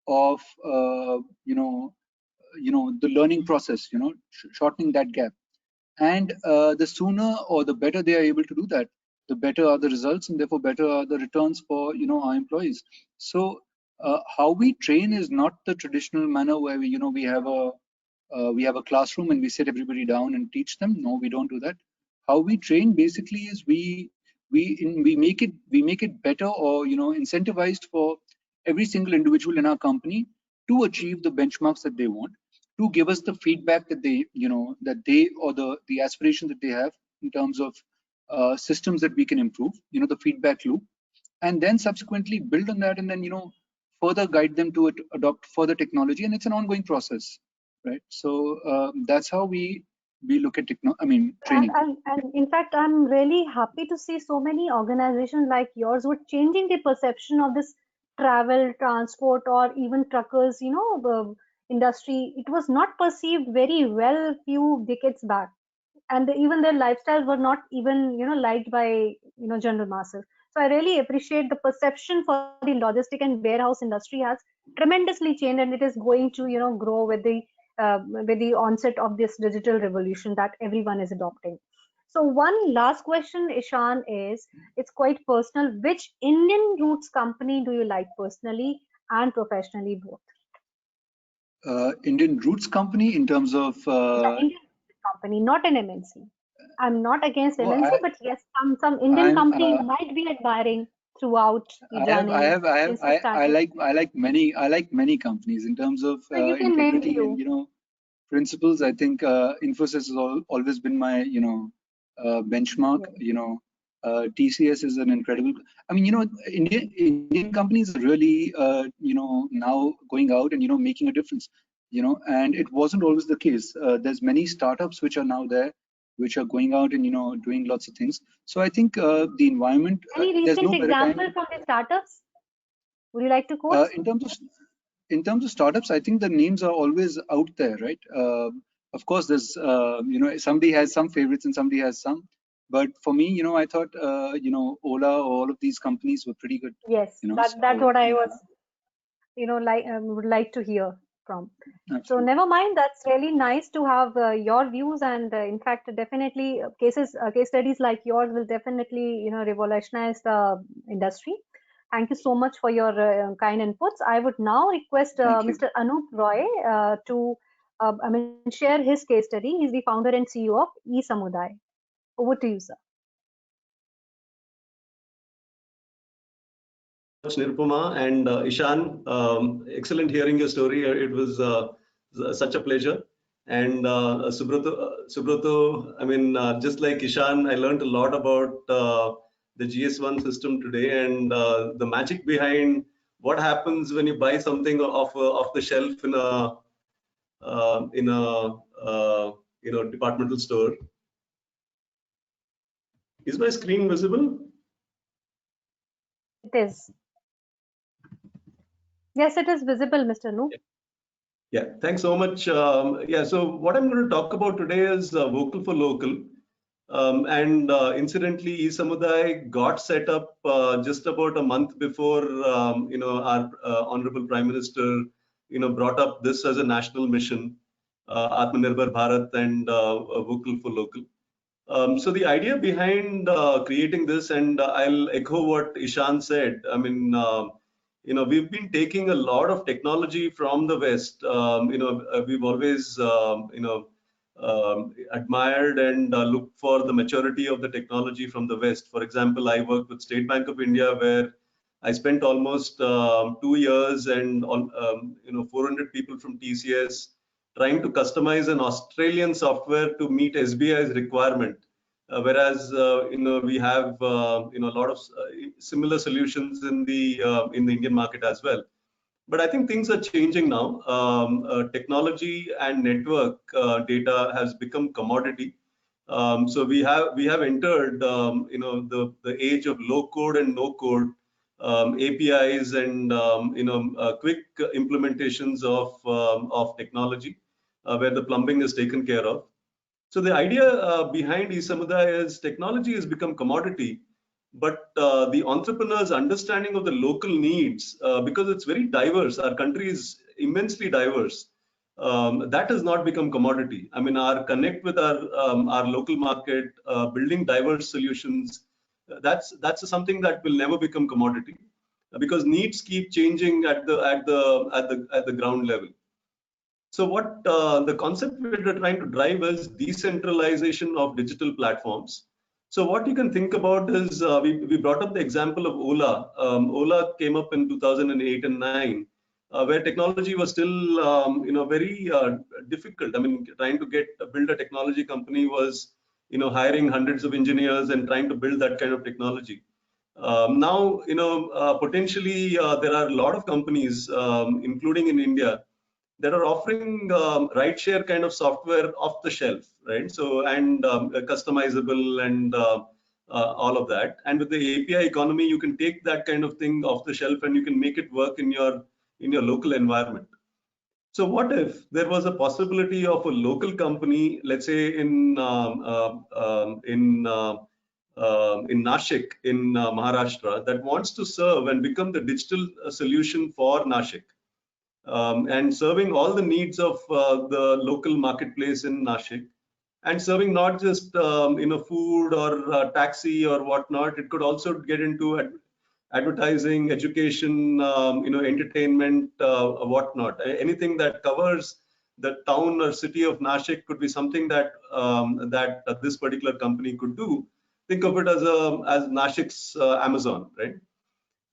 of the learning process, shortening that gap. And the sooner or the better they are able to do that, the better are the results, and therefore better are the returns for our employees. So how we train is not the traditional manner where we have a classroom and we sit everybody down and teach them. No, we don't do that. How we train basically is we make it better, or incentivized for every single individual in our company to achieve the benchmarks that they want, to give us the feedback that they or the aspiration that they have in terms of systems that we can improve, the feedback loop, and then subsequently build on that, and then further guide them to adopt further technology. And it's an ongoing process, right? So that's how we look at training. And in fact, I'm really happy to see so many organizations like yours who are changing the perception of this travel, transport, or even truckers, the industry. It was not perceived very well few decades back, and even their lifestyles were not even liked by general masses. So I really appreciate the perception for the logistic and warehouse industry has tremendously changed, and it is going to grow with the onset of this digital revolution that everyone is adopting. So one last question, Ishan, is it's quite personal. Which Indian roots company do you like personally and professionally both? Indian roots company in terms of Indian company, not an MNC. I'm not against well, MNC, but yes, some Indian I'm company you might be admiring throughout the journey. I like many companies in terms of So you can name integrity few. and principles. I think Infosys has always been my benchmark. TCS is an incredible. I mean, Indian companies are really now going out and making a difference. And it wasn't always the case. There's many startups which are now there, which are going out and doing lots of things. So I think the environment. Any There's no recent better time. example from the startups? Would you like to quote? In terms of startups, I think the names are always out there, right? Of course, there's somebody has some favorites and somebody has some. But for me, I thought Ola or all of these companies were pretty good. Yes, that's what I was would like to hear from. Absolutely. So never mind, that's really nice to have your views, and in fact, definitely case studies like yours will definitely revolutionize the industry. Thank you so much for your kind inputs. I would now request Mr. Anup Roy to share his case study. He's the founder and CEO of eSamuday. Over to you, sir. Nirupama and Ishan, excellent hearing your story. It was such a pleasure. And Subrato, just like Ishan, I learned a lot about the GS1 system today, and the magic behind what happens when you buy something off the shelf in a departmental store. Is my screen visible? It is. Yes, it is visible, Mr. Nu. Yeah, thanks so much. So what I'm going to talk about today is Vocal for Local. Incidentally, eSamuday got set up just about a month before our Honorable Prime Minister brought up this as a national mission, Atmanirbhar Bharat and Vocal for Local. So the idea behind creating this, and I'll echo what Ishan said. We've been taking a lot of technology from the West. We've always admired and looked for the maturity of the technology from the West. For example, I worked with State Bank of India, where I spent almost 2 years and 400 people from TCS trying to customize an Australian software to meet SBI's requirement. Whereas we have a lot of similar solutions in the Indian market as well. But I think things are changing now. Technology and network data has become commodity. So we have entered the age of low code and no code, APIs and quick implementations of technology where the plumbing is taken care of. So the idea behind eSamuday is technology has become commodity, but the entrepreneur's understanding of the local needs, because it's very diverse, our country is immensely diverse, that has not become commodity. Our connect with our local market, building diverse solutions, that's something that will never become commodity, because needs keep changing at the ground level. So what the concept we're trying to drive is decentralization of digital platforms. So what you can think about is we brought up the example of Ola. Ola came up in 2008 and 9, where technology was still very difficult. Trying to build a technology company was hiring hundreds of engineers and trying to build that kind of technology. Now potentially there are a lot of companies, including in India, that are offering ride-share kind of software off the shelf, right? So and customizable and all of that. And with the API economy, you can take that kind of thing off the shelf and you can make it work in your local environment. So what if there was a possibility of a local company, let's say in Nashik in Maharashtra, that wants to serve and become the digital solution for Nashik? And serving all the needs of the local marketplace in Nashik, and serving not just food or taxi or whatnot. It could also get into advertising, education, entertainment, whatnot. Anything that covers the town or city of Nashik could be something that this particular company could do. Think of it as Nashik's Amazon, right?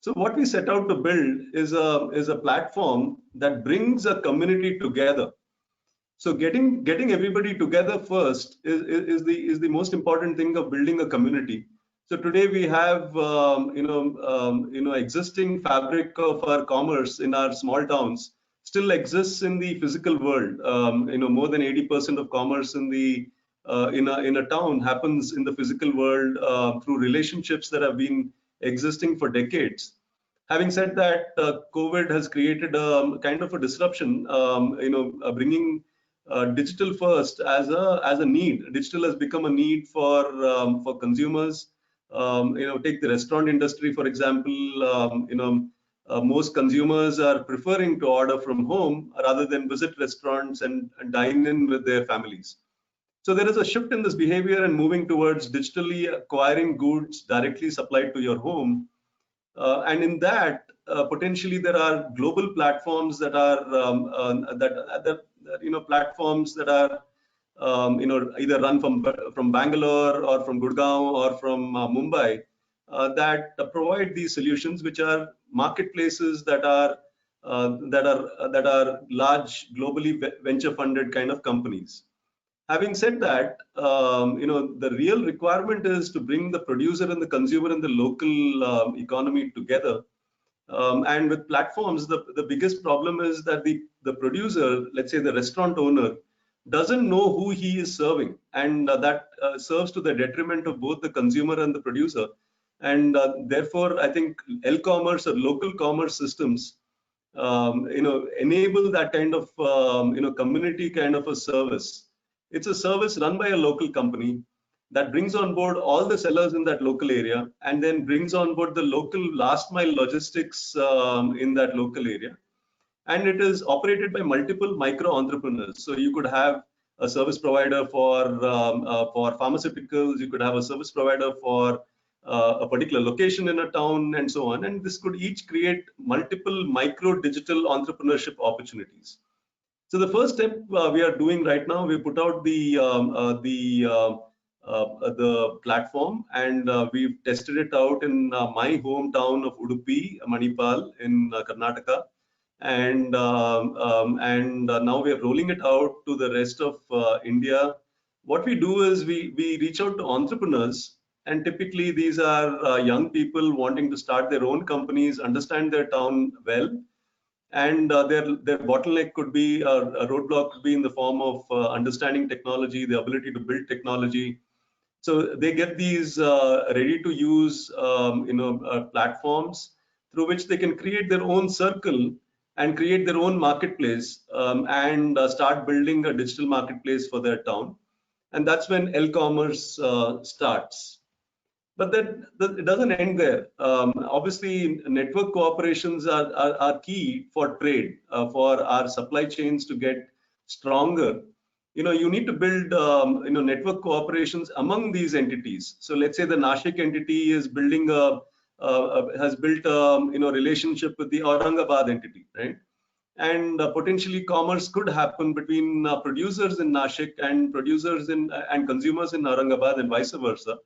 So what we set out to build is a platform that brings a community together. So getting everybody together first is the most important thing of building a community. So today we have existing fabric of our commerce in our small towns still exists in the physical world. More than 80% of commerce in the in a town happens in the physical world through relationships that have been existing for decades. Having said that, COVID has created a kind of a disruption, bringing digital first as a need. Digital has become a need for consumers. Take the restaurant industry, for example. Most consumers are preferring to order from home rather than visit restaurants and dine in with their families. So there is a shift in this behavior and moving towards digitally acquiring goods directly supplied to your home. And in that, potentially there are global platforms that are platforms that are either run from Bangalore or from Gurgaon or from Mumbai that provide these solutions, which are marketplaces that are large, globally venture-funded kind of companies. Having said that, the real requirement is to bring the producer and the consumer and the local economy together. And with platforms, the biggest problem is that the producer, let's say the restaurant owner, doesn't know who he is serving, and that serves to the detriment of both the consumer and the producer. And therefore, I think L-commerce or local commerce systems, enable that kind of community kind of a service. It's a service run by a local company that brings on board all the sellers in that local area and then brings on board the local last mile logistics in that local area. And it is operated by multiple micro entrepreneurs. So you could have a service provider for pharmaceuticals, you could have a service provider for a particular location in a town, and so on. And this could each create multiple micro digital entrepreneurship opportunities. So the first step we are doing right now, we put out the platform, and we've tested it out in my hometown of Udupi, Manipal in Karnataka, and now we are rolling it out to the rest of India. What we do is we reach out to entrepreneurs, and typically these are young people wanting to start their own companies, understand their town well. And their bottleneck could be a roadblock could be in the form of understanding technology, the ability to build technology. So they get these ready-to-use platforms through which they can create their own circle and create their own marketplace and start building a digital marketplace for their town. And that's when L-commerce starts. But then it doesn't end there. Obviously, network cooperations are key for trade, for our supply chains to get stronger. You need to build network cooperations among these entities. So let's say the Nashik entity is building has built a relationship with the Aurangabad entity, right? And potentially commerce could happen between producers in Nashik and producers and consumers in Aurangabad and vice versa.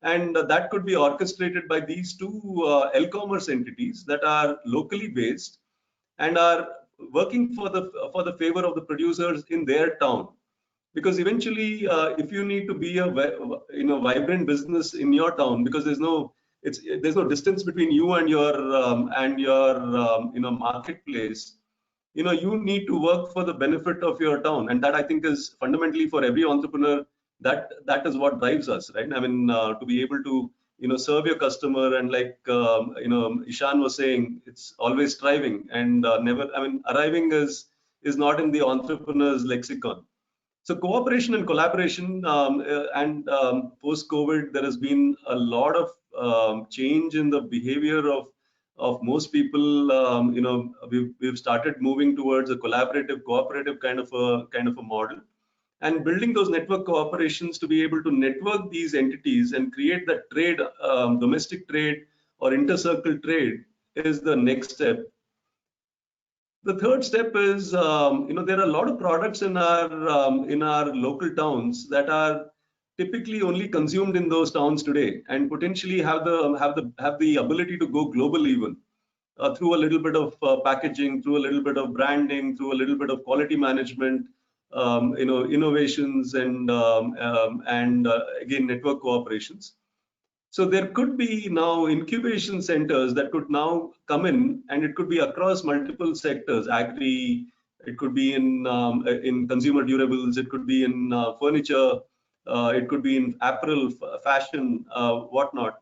And that could be orchestrated by these two L-commerce entities that are locally based and are working for the favor of the producers in their town. Because eventually, if you need to be a vibrant business in your town, because there's no distance between you and your marketplace, you need to work for the benefit of your town, and that I think is fundamentally for every entrepreneur. That is what drives us, right? I mean, to be able to serve your customer, and like Ishan was saying, it's always striving and never. I mean, arriving is not in the entrepreneur's lexicon. So cooperation and collaboration, and post-COVID, there has been a lot of change in the behavior of most people. We've started moving towards a collaborative, cooperative kind of a model. And building those network cooperations to be able to network these entities and create that trade, domestic trade or inter-circle trade, is the next step. The third step is, there are a lot of products in our local towns that are typically only consumed in those towns today, and potentially have the ability to go global even through a little bit of packaging, through a little bit of branding, through a little bit of quality management. Innovations and again network cooperations. So there could be now incubation centers that could now come in, and it could be across multiple sectors: agri, it could be in consumer durables, it could be in furniture, it could be in apparel, fashion, whatnot.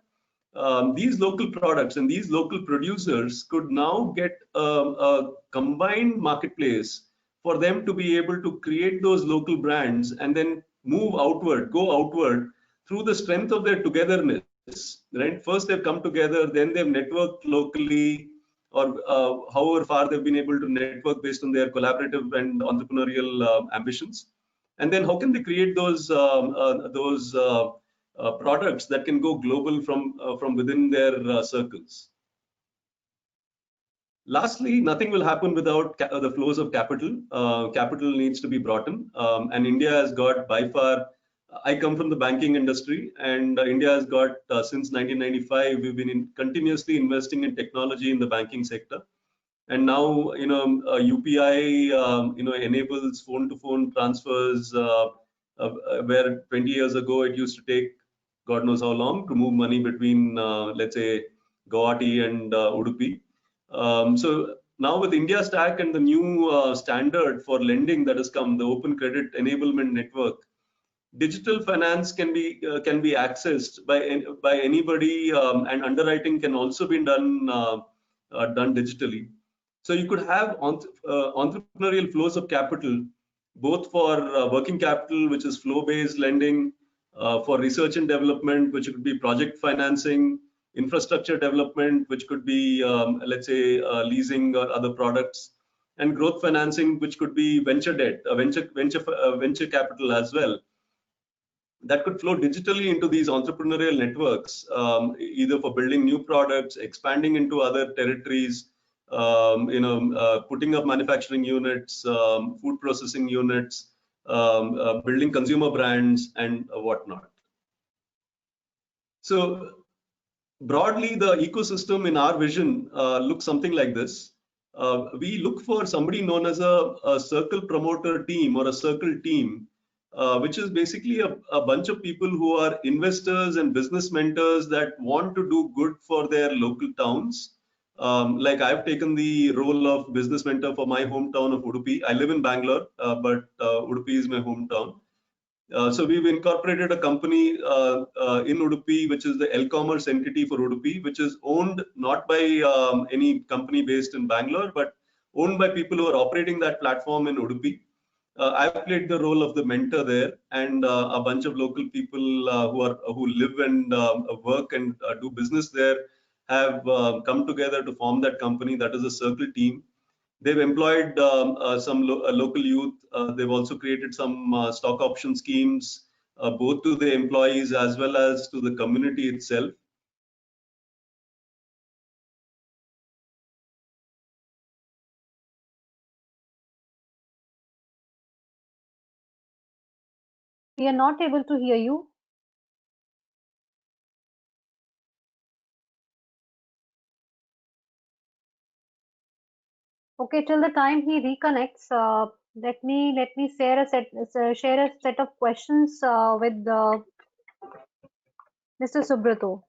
These local products and these local producers could now get a combined marketplace for them to be able to create those local brands and then move outward, go outward through the strength of their togetherness. Right? First they've come together, then they've networked locally, or however far they've been able to network based on their collaborative and entrepreneurial ambitions. And then how can they create those products that can go global from within their circles? Lastly, nothing will happen without the flows of capital. Capital needs to be brought in, and India has got by far. I come from the banking industry, and India has got since 1995. We've been continuously investing in technology in the banking sector, and now UPI enables phone-to-phone transfers, where 20 years ago it used to take God knows how long to move money between let's say Guwahati and Udupi. So now with India Stack and the new standard for lending that has come, the Open Credit Enablement Network, digital finance can be accessed by anybody, and underwriting can also be done digitally. So you could have entrepreneurial flows of capital, both for working capital, which is flow-based lending, for research and development, which could be project financing, infrastructure development, which could be let's say leasing or other products, and growth financing, which could be venture debt, venture capital as well. That could flow digitally into these entrepreneurial networks, either for building new products, expanding into other territories, putting up manufacturing units, food processing units, building consumer brands, and whatnot. So broadly, the ecosystem in our vision looks something like this. We look for somebody known as a circle promoter team or a circle team, which is basically a bunch of people who are investors and business mentors that want to do good for their local towns. Like I've taken the role of business mentor for my hometown of Udupi. I live in Bangalore, but Udupi is my hometown. So we've incorporated a company in Udupi, which is the L-commerce entity for Udupi, which is owned not by any company based in Bangalore, but owned by people who are operating that platform in Udupi. I've played the role of the mentor there, and a bunch of local people who live and work and do business there have come together to form that company. That is a circle team. They've employed some local youth. They've also created some stock option schemes, both to the employees as well as to the community itself. We are not able to hear you. Okay, till the time he reconnects, let me share a set of questions with Mr. Subrato.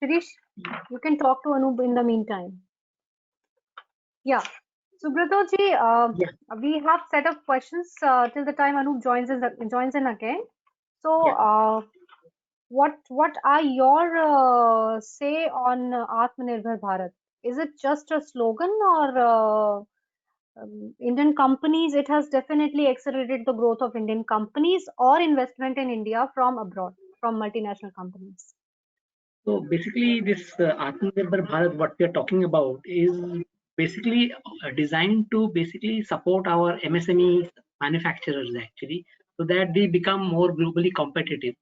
Shirish, you can talk to Anup in the meantime. Yeah, Subrato ji, we have set of questions till the time Anup joins in again. So, what are your say on Atmanirbhar Bharat? Is it just a slogan, or Indian companies? It has definitely accelerated the growth of Indian companies or investment in India from abroad, from multinational companies. So basically, this Atmanirbhar Bharat, what we are talking about, is basically designed to basically support our MSME manufacturers actually, so that they become more globally competitive.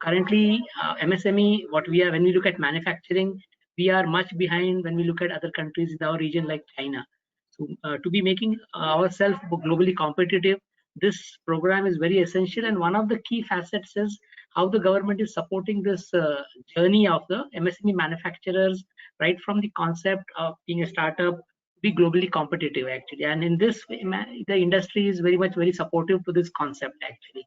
Currently, MSME, when we look at manufacturing, we are much behind when we look at other countries in our region like China. So to be making ourselves globally competitive, this program is very essential, and one of the key facets is how the government is supporting this journey of the MSME manufacturers, right from the concept of being a startup, be globally competitive actually. And in this way, the industry is very supportive to this concept actually.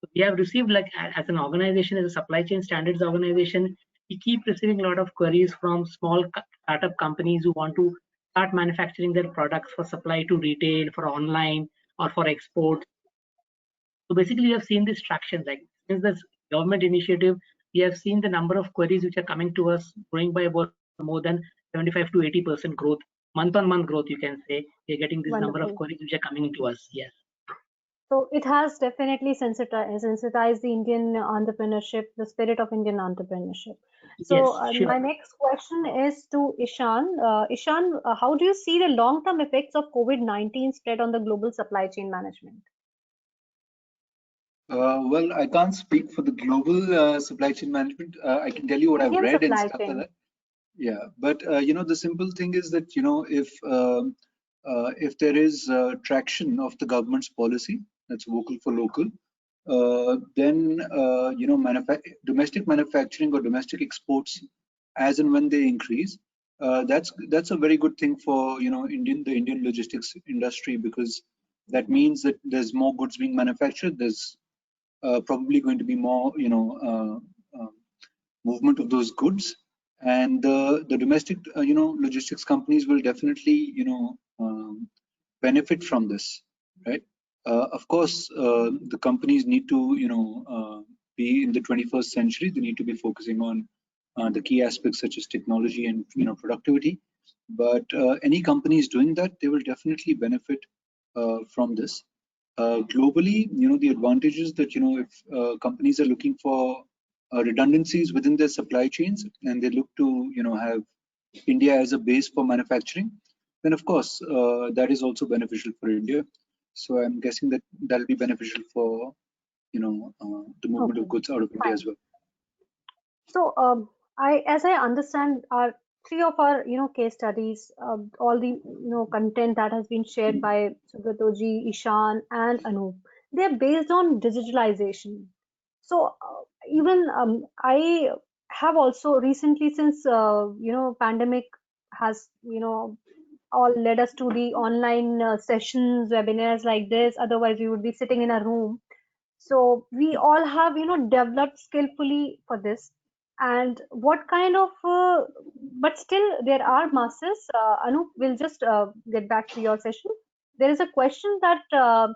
So we have received, like as an organization, as a supply chain standards organization, we keep receiving a lot of queries from small startup companies who want to start manufacturing their products for supply to retail, for online, or for export. So basically, we have seen this traction, like since this government initiative, we have seen the number of queries which are coming to us growing by about more than 75 to 80% growth, month-on-month growth, you can say. We are getting this number of Wonderful. queries which are coming to us. Yes. So it has definitely sensitized the Indian entrepreneurship, the spirit of Indian entrepreneurship. So Yes, sure. my next question is to Ishan. Ishan, how do you see the long-term effects of COVID-19 spread on the global supply chain management? Well, I can't speak for the global supply chain management. I can tell you what I've Indian read and supply stuff like chain. that. Yeah, but the simple thing is that if there is traction of the government's policy, that's vocal for local, then domestic manufacturing or domestic exports, as and when they increase, that's a very good thing for the Indian logistics industry, because that means that there's more goods being manufactured. There's probably going to be more movement of those goods, and the domestic logistics companies will definitely benefit from this, right? Of course, the companies need to be in the 21st century. They need to be focusing on the key aspects such as technology and productivity. But any companies doing that, they will definitely benefit from this. Globally, the advantage is that if companies are looking for redundancies within their supply chains, and they look to have India as a base for manufacturing, then of course that is also beneficial for India. So I'm guessing that that'll be beneficial for the movement of goods out of India as well. So as I understand, our three of our case studies, all the content that has been shared by Subratoji, Ishan, and Anup, they are based on digitalization. So even I have also recently, since pandemic has all led us to the online sessions, webinars like this. Otherwise, we would be sitting in a room. So we all have developed skillfully for this. And what kind of but still there are masses. Anup, we'll just get back to your session. There is a question that I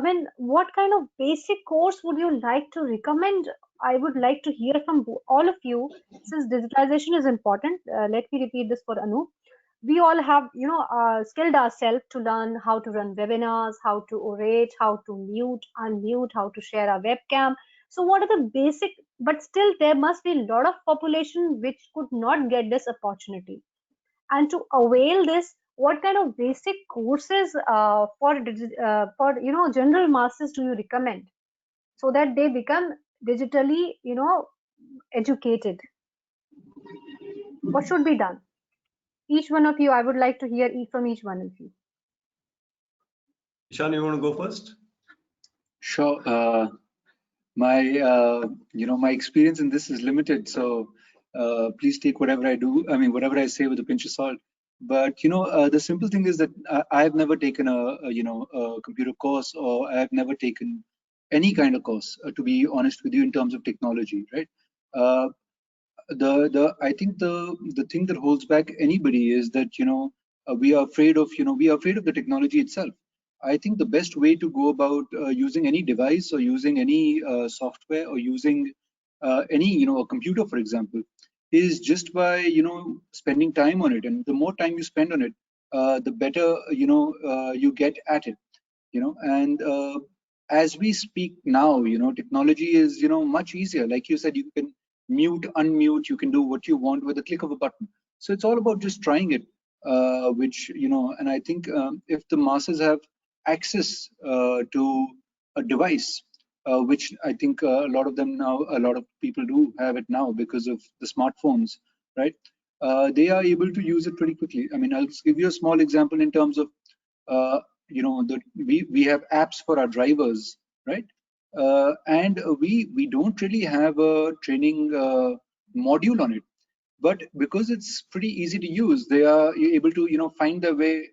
mean, what kind of basic course would you like to recommend? I would like to hear from all of you, since digitalization is important. Let me repeat this for Anup. We all have skilled ourselves to learn how to run webinars, how to orate, how to mute, unmute, how to share our webcam. So what are the basic, but still there must be a lot of population which could not get this opportunity, and to avail this, what kind of basic courses for general masses do you recommend, so that they become digitally educated? What should be done? Each one of you, I would like to hear from each one of you. Ishan, you want to go first? Sure. My experience in this is limited, so please take whatever I say with a pinch of salt. But the simple thing is that I've never taken a computer course, or I've never taken any kind of course, to be honest with you, in terms of technology, right? I think the thing that holds back anybody is that we are afraid of the technology itself. I think the best way to go about using any device, or using any software, or using any a computer, for example, is just by spending time on it. And the more time you spend on it, the better you get at it. And as we speak now, technology is much easier. Like you said, you can mute, unmute, you can do what you want with a click of a button. So it's all about just trying it, which and I think if the masses have access to a device, which I think a lot of people do have it now because of the smartphones, right? They are able to use it pretty quickly. I mean, I'll just give you a small example in terms of we have apps for our drivers, right? And we don't really have a training module on it, but because it's pretty easy to use, they are able to find their way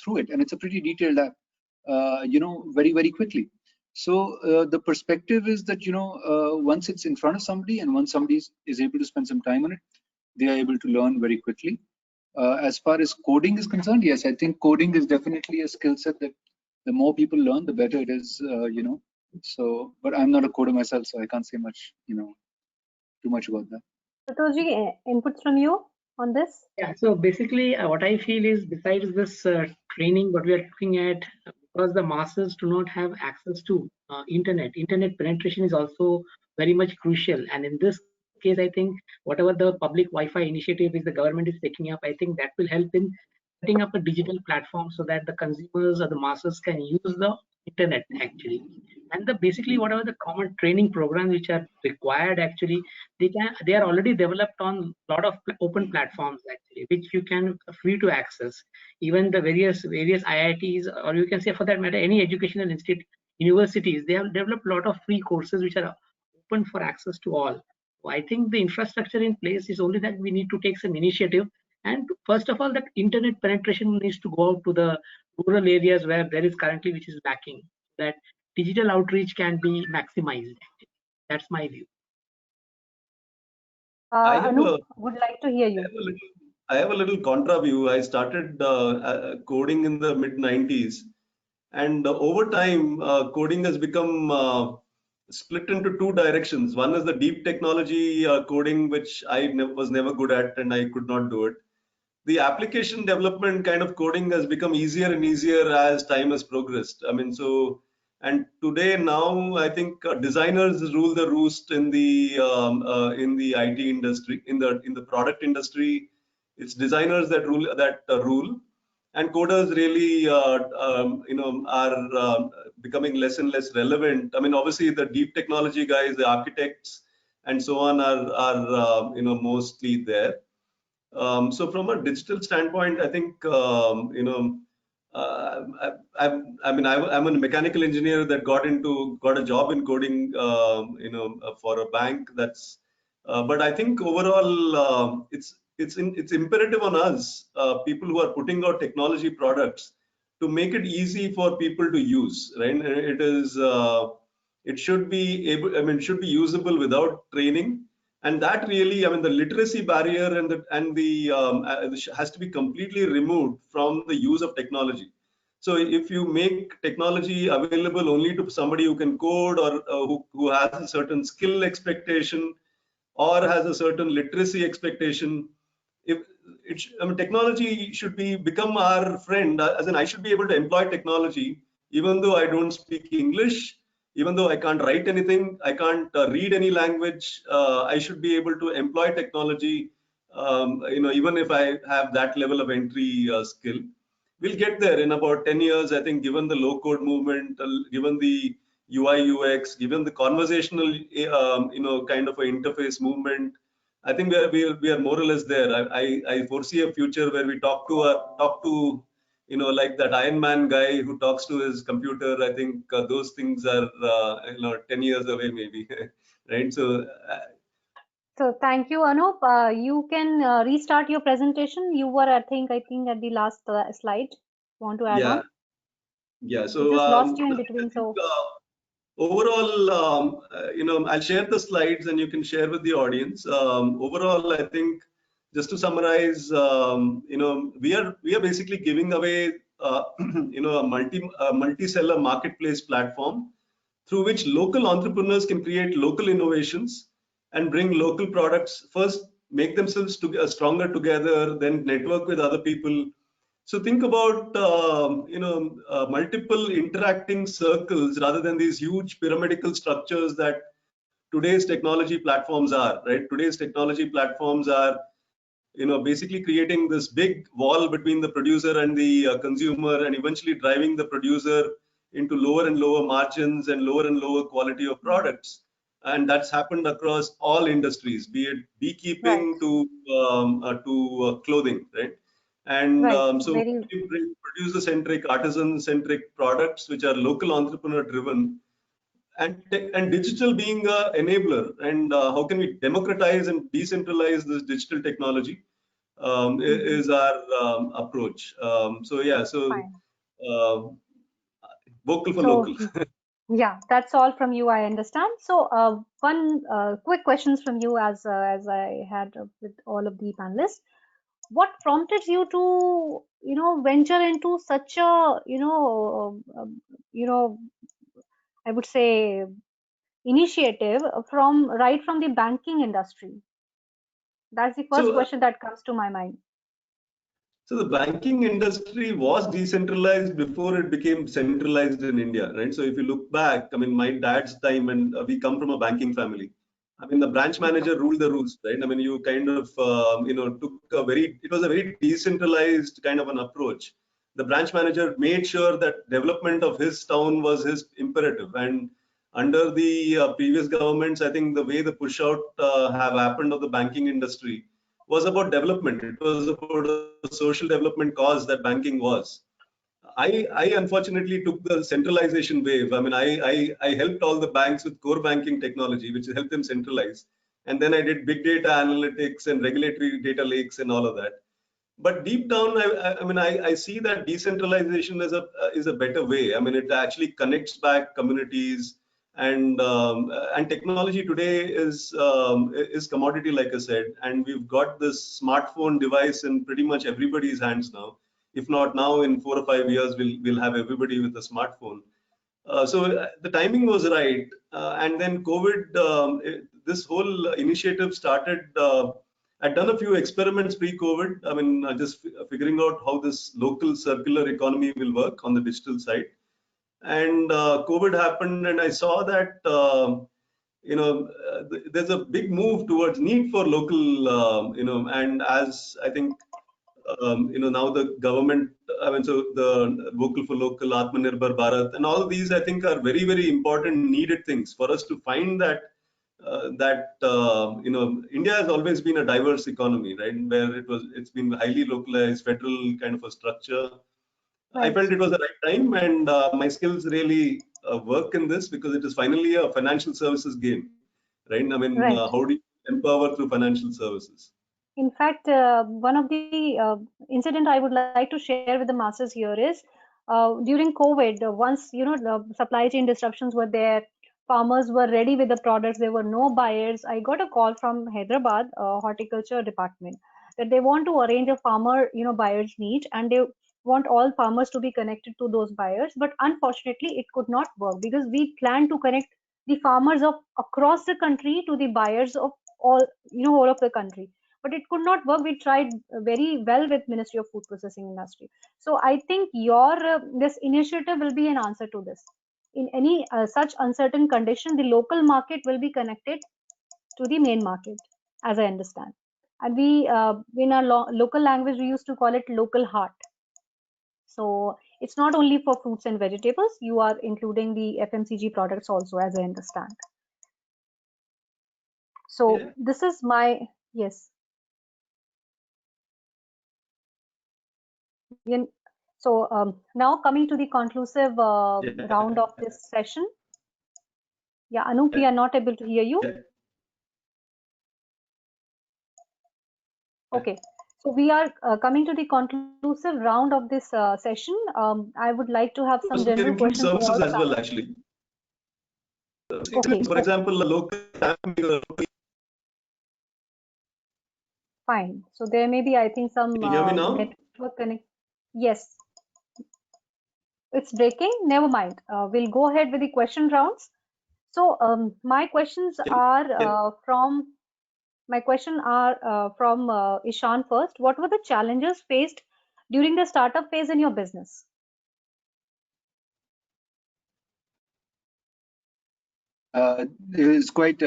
through it, and it's a pretty detailed app, very, very quickly. So the perspective is that once it's in front of somebody, and once somebody is able to spend some time on it, they are able to learn very quickly. As far as coding is concerned, yes, I think coding is definitely a skill set that the more people learn, the better it is, So, but I'm not a coder myself, so I can't say much, too much about that. Santoshji, inputs from you on this? Yeah, so basically what I feel is besides this training, what we are looking at, because the masses do not have access to internet penetration is also very much crucial. And in this case, I think whatever the public Wi-Fi initiative is the government is taking up, I think that will help in setting up a digital platform so that the consumers or the masses can use the internet actually. And the basically whatever the common training programs which are required actually, they are already developed on a lot of open platforms actually, which you can free to access. Even the various IITs, or you can say for that matter any educational institute, universities, they have developed a lot of free courses which are open for access to all. So I think the infrastructure in place is only that we need to take some initiative. And first of all, that internet penetration needs to go out to the rural areas where there is currently which is lacking. That digital outreach can be maximized. That's my view. Anup, would like to hear you. I have a little contra view. I started coding in the mid 90s, and over time, coding has become split into two directions. One is the deep technology coding, which I was never good at, and I could not do it. The application development kind of coding has become easier and easier as time has progressed. I mean, and today now I think designers rule the roost in the IT industry, in the product industry. It's designers that rule, and coders really are becoming less and less relevant. I mean, obviously the deep technology guys, the architects, and so on are mostly there. So from a digital standpoint, I think I'm a mechanical engineer that got a job in coding, for a bank. But I think overall, it's imperative on us, people who are putting out technology products, to make it easy for people to use. Right? It should be able. I mean, it should be usable without training. And that really, I mean, the literacy barrier and the has to be completely removed from the use of technology. So if you make technology available only to somebody who can code, or who has a certain skill expectation, or has a certain literacy expectation, I mean, technology should become our friend. As in, I should be able to employ technology even though I don't speak English. Even though I can't write anything, I can't read any language, I should be able to employ technology, even if I have that level of entry skill. We'll get there in about 10 years, I think, given the low code movement, given the UI, UX, given the conversational, kind of an interface movement. I think we are more or less there. I foresee a future where we talk to like that Iron Man guy who talks to his computer. I think those things are 10 years away maybe. Right? So Thank you, Anup. You can restart your presentation. You were, I think at the last slide. Want to add on? Yeah. So we just lost you in between. So overall, I'll share the slides and you can share with the audience. Overall, I think, just to summarize, we are basically giving away, a multi-seller marketplace platform through which local entrepreneurs can create local innovations and bring local products. First, make themselves stronger together, then network with other people. So think about multiple interacting circles rather than these huge pyramidal structures that today's technology platforms are. Right? Today's technology platforms are basically creating this big wall between the producer and the consumer, and eventually driving the producer into lower and lower margins and lower quality of products. And that's happened across all industries, be it beekeeping to clothing, right? And so we bring producer-centric, artisan-centric products which are local entrepreneur-driven, and digital being an enabler. And how can we democratize and decentralize this digital technology is our approach. Vocal for local. Yeah, that's all from you, I understand. So one quick questions from you, as I had with all of the panelists. What prompted you to venture into such a I would say, initiative right from the banking industry? That's the first question that comes to my mind. So the banking industry was decentralized before it became centralized in India, right? So if you look back, I mean, my dad's time, and we come from a banking family. I mean, the branch manager ruled the rules, right? I mean, you kind of, it was a very decentralized kind of an approach. The branch manager made sure that development of his town was his imperative. And under the previous governments, I think the way the push out have happened of the banking industry was about development. It was about a social development cause that banking was. I unfortunately took the centralization wave. I mean, I helped all the banks with core banking technology, which helped them centralize. And then I did big data analytics and regulatory data lakes and all of that. But deep down, I see that decentralization is a better way. I mean, it actually connects back communities, and technology today is commodity, like I said, and we've got this smartphone device in pretty much everybody's hands now. If not now, in 4 or 5 years, we'll have everybody with a smartphone. So the timing was right, and then COVID. This whole initiative started. I'd done a few experiments pre-COVID. I mean, just figuring out how this local circular economy will work on the digital side. And COVID happened, and I saw that there's a big move towards need for local, and as I think now the government, I mean, so the Vocal for Local, Atmanirbhar Bharat, and all these I think are very, very important, needed things for us to find that India has always been a diverse economy, right? Where it's been highly localized, federal kind of a structure. Right. I felt it was the right time, and my skills really work in this because it is finally a financial services game, right? I mean, right. How do you empower through financial services? In fact, one of the incident I would like to share with the masses here is during COVID, once the supply chain disruptions were there, farmers were ready with the products, there were no buyers. I got a call from Hyderabad horticulture department that they want to arrange a farmer buyers meet, and they want all farmers to be connected to those buyers. But unfortunately, it could not work because we planned to connect the farmers of across the country to the buyers of all whole of the country. But it could not work. We tried very well with Ministry of Food Processing Industry. So I think your this initiative will be an answer to this. In any such uncertain condition, the local market will be connected to the main market, as I understand. And we, in our local language, we used to call it local heart. So it's not only for fruits and vegetables, you are including the FMCG products also, as I understand. So yeah. This is my, yes. So now coming to the conclusive round of this session. Yeah, Anup, we are not able to hear you. Okay, so we are coming to the conclusive round of this session. I would like to have some general questions. Services as well, actually. Okay. For example, the local. Fine. So there may be, I think, some Can you hear me now? Network connect. Yes. It's breaking. Never mind. We'll go ahead with the question rounds. So my questions are from Ishan first. What were the challenges faced during the startup phase in your business? It is quite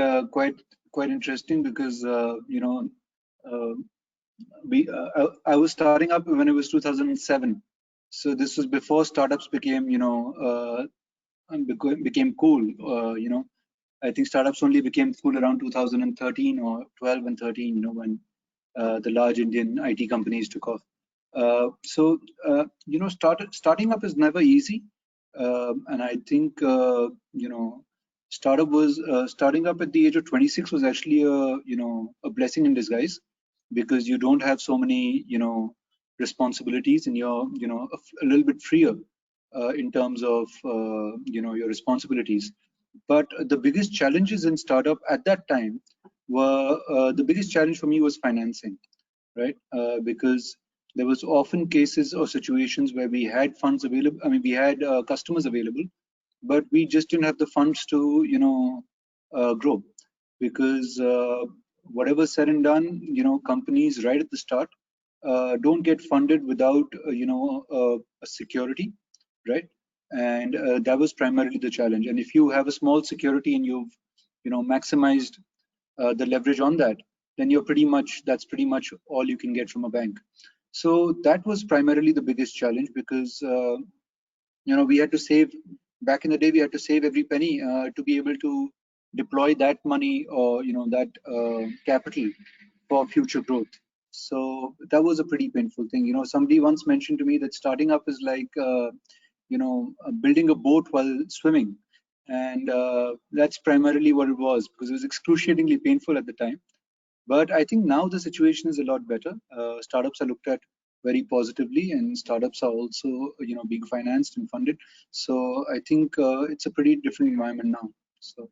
interesting because I was starting up when it was 2007. So this was before startups became became cool. I think startups only became cool around 2013 or 12 and 13. When the large Indian IT companies took off. Starting up is never easy, and I think starting up at the age of 26 was actually a blessing in disguise, because you don't have so many responsibilities, and you're a little bit freer in terms of your responsibilities. But the biggest challenges in startup at that time were the biggest challenge for me was financing, right? Because there was often cases or situations where we had funds available. I mean, we had customers available, but we just didn't have the funds to, grow, because whatever said and done, companies right at the start don't get funded without, a security, right? And that was primarily the challenge. And if you have a small security and you've, maximized the leverage on that, then that's pretty much all you can get from a bank. So that was primarily the biggest challenge, because we had to save. Back in the day, we had to save every penny to be able to deploy that money, or that capital for future growth. So that was a pretty painful thing. Somebody once mentioned to me that starting up is like building a boat while swimming, and that's primarily what it was, because it was excruciatingly painful at the time. But I think now the situation is a lot better. Startups are looked at very positively, and startups are also being financed and funded. So I think it's a pretty different environment now. So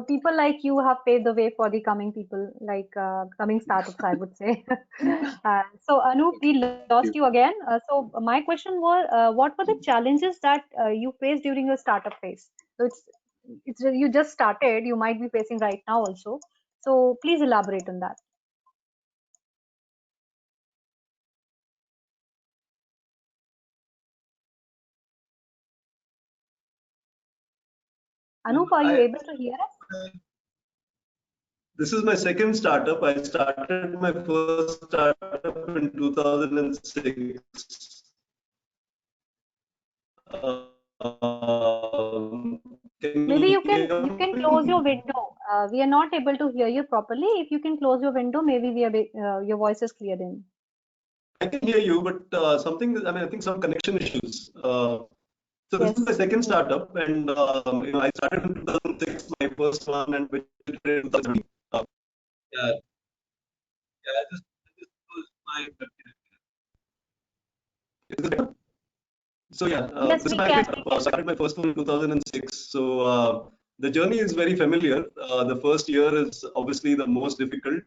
people like you have paved the way for the coming people, like coming startups, I would say. So Anup, we lost you again. So my question was, what were the challenges that you faced during your startup phase? So it's you just started, you might be facing right now also. So please elaborate on that. Anup, are you able to hear us? This is my second startup. I started my first startup in 2006. Maybe you can close your window. We are not able to hear you properly. If you can close your window, maybe your voice is clear then. I can hear you, but I think some connection issues. So this Yes. is my second startup, and I started in 2006, my first one, and which in 2017. Yeah, this was my. Is it better? So yeah, Yes, this is we my can. startup. I started my first one in 2006. So the journey is very familiar. The first year is obviously the most difficult.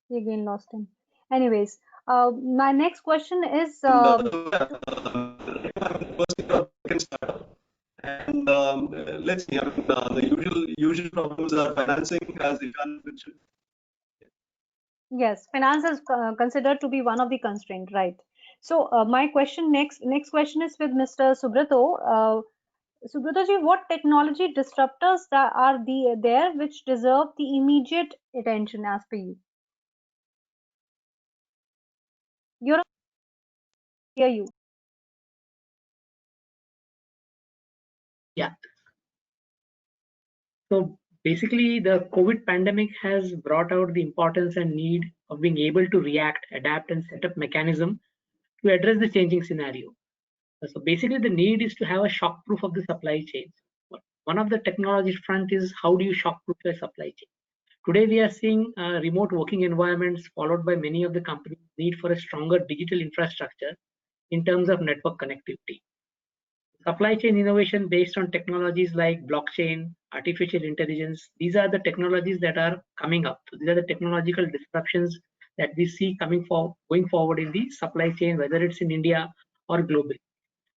We again lost him. Anyways, my next question is. And let's see. The usual problems are financing, as Ishan mentioned. Yes, finance is considered to be one of the constraints, right? So my question next question is with Mr. Subrato. Subrato ji, what technology disruptors that are there which deserve the immediate attention as per you? You're hear you. Yeah. So basically, the COVID pandemic has brought out the importance and need of being able to react, adapt, and set up mechanism to address the changing scenario. So basically, the need is to have a shock proof of the supply chain. One of the technology front is how do you shock proof your supply chain? Today, we are seeing remote working environments followed by many of the companies' need for a stronger digital infrastructure in terms of network connectivity. Supply chain innovation based on technologies like blockchain, artificial intelligence, these are the technologies that are coming up. So these are the technological disruptions that we see going forward in the supply chain, whether it's in India or globally.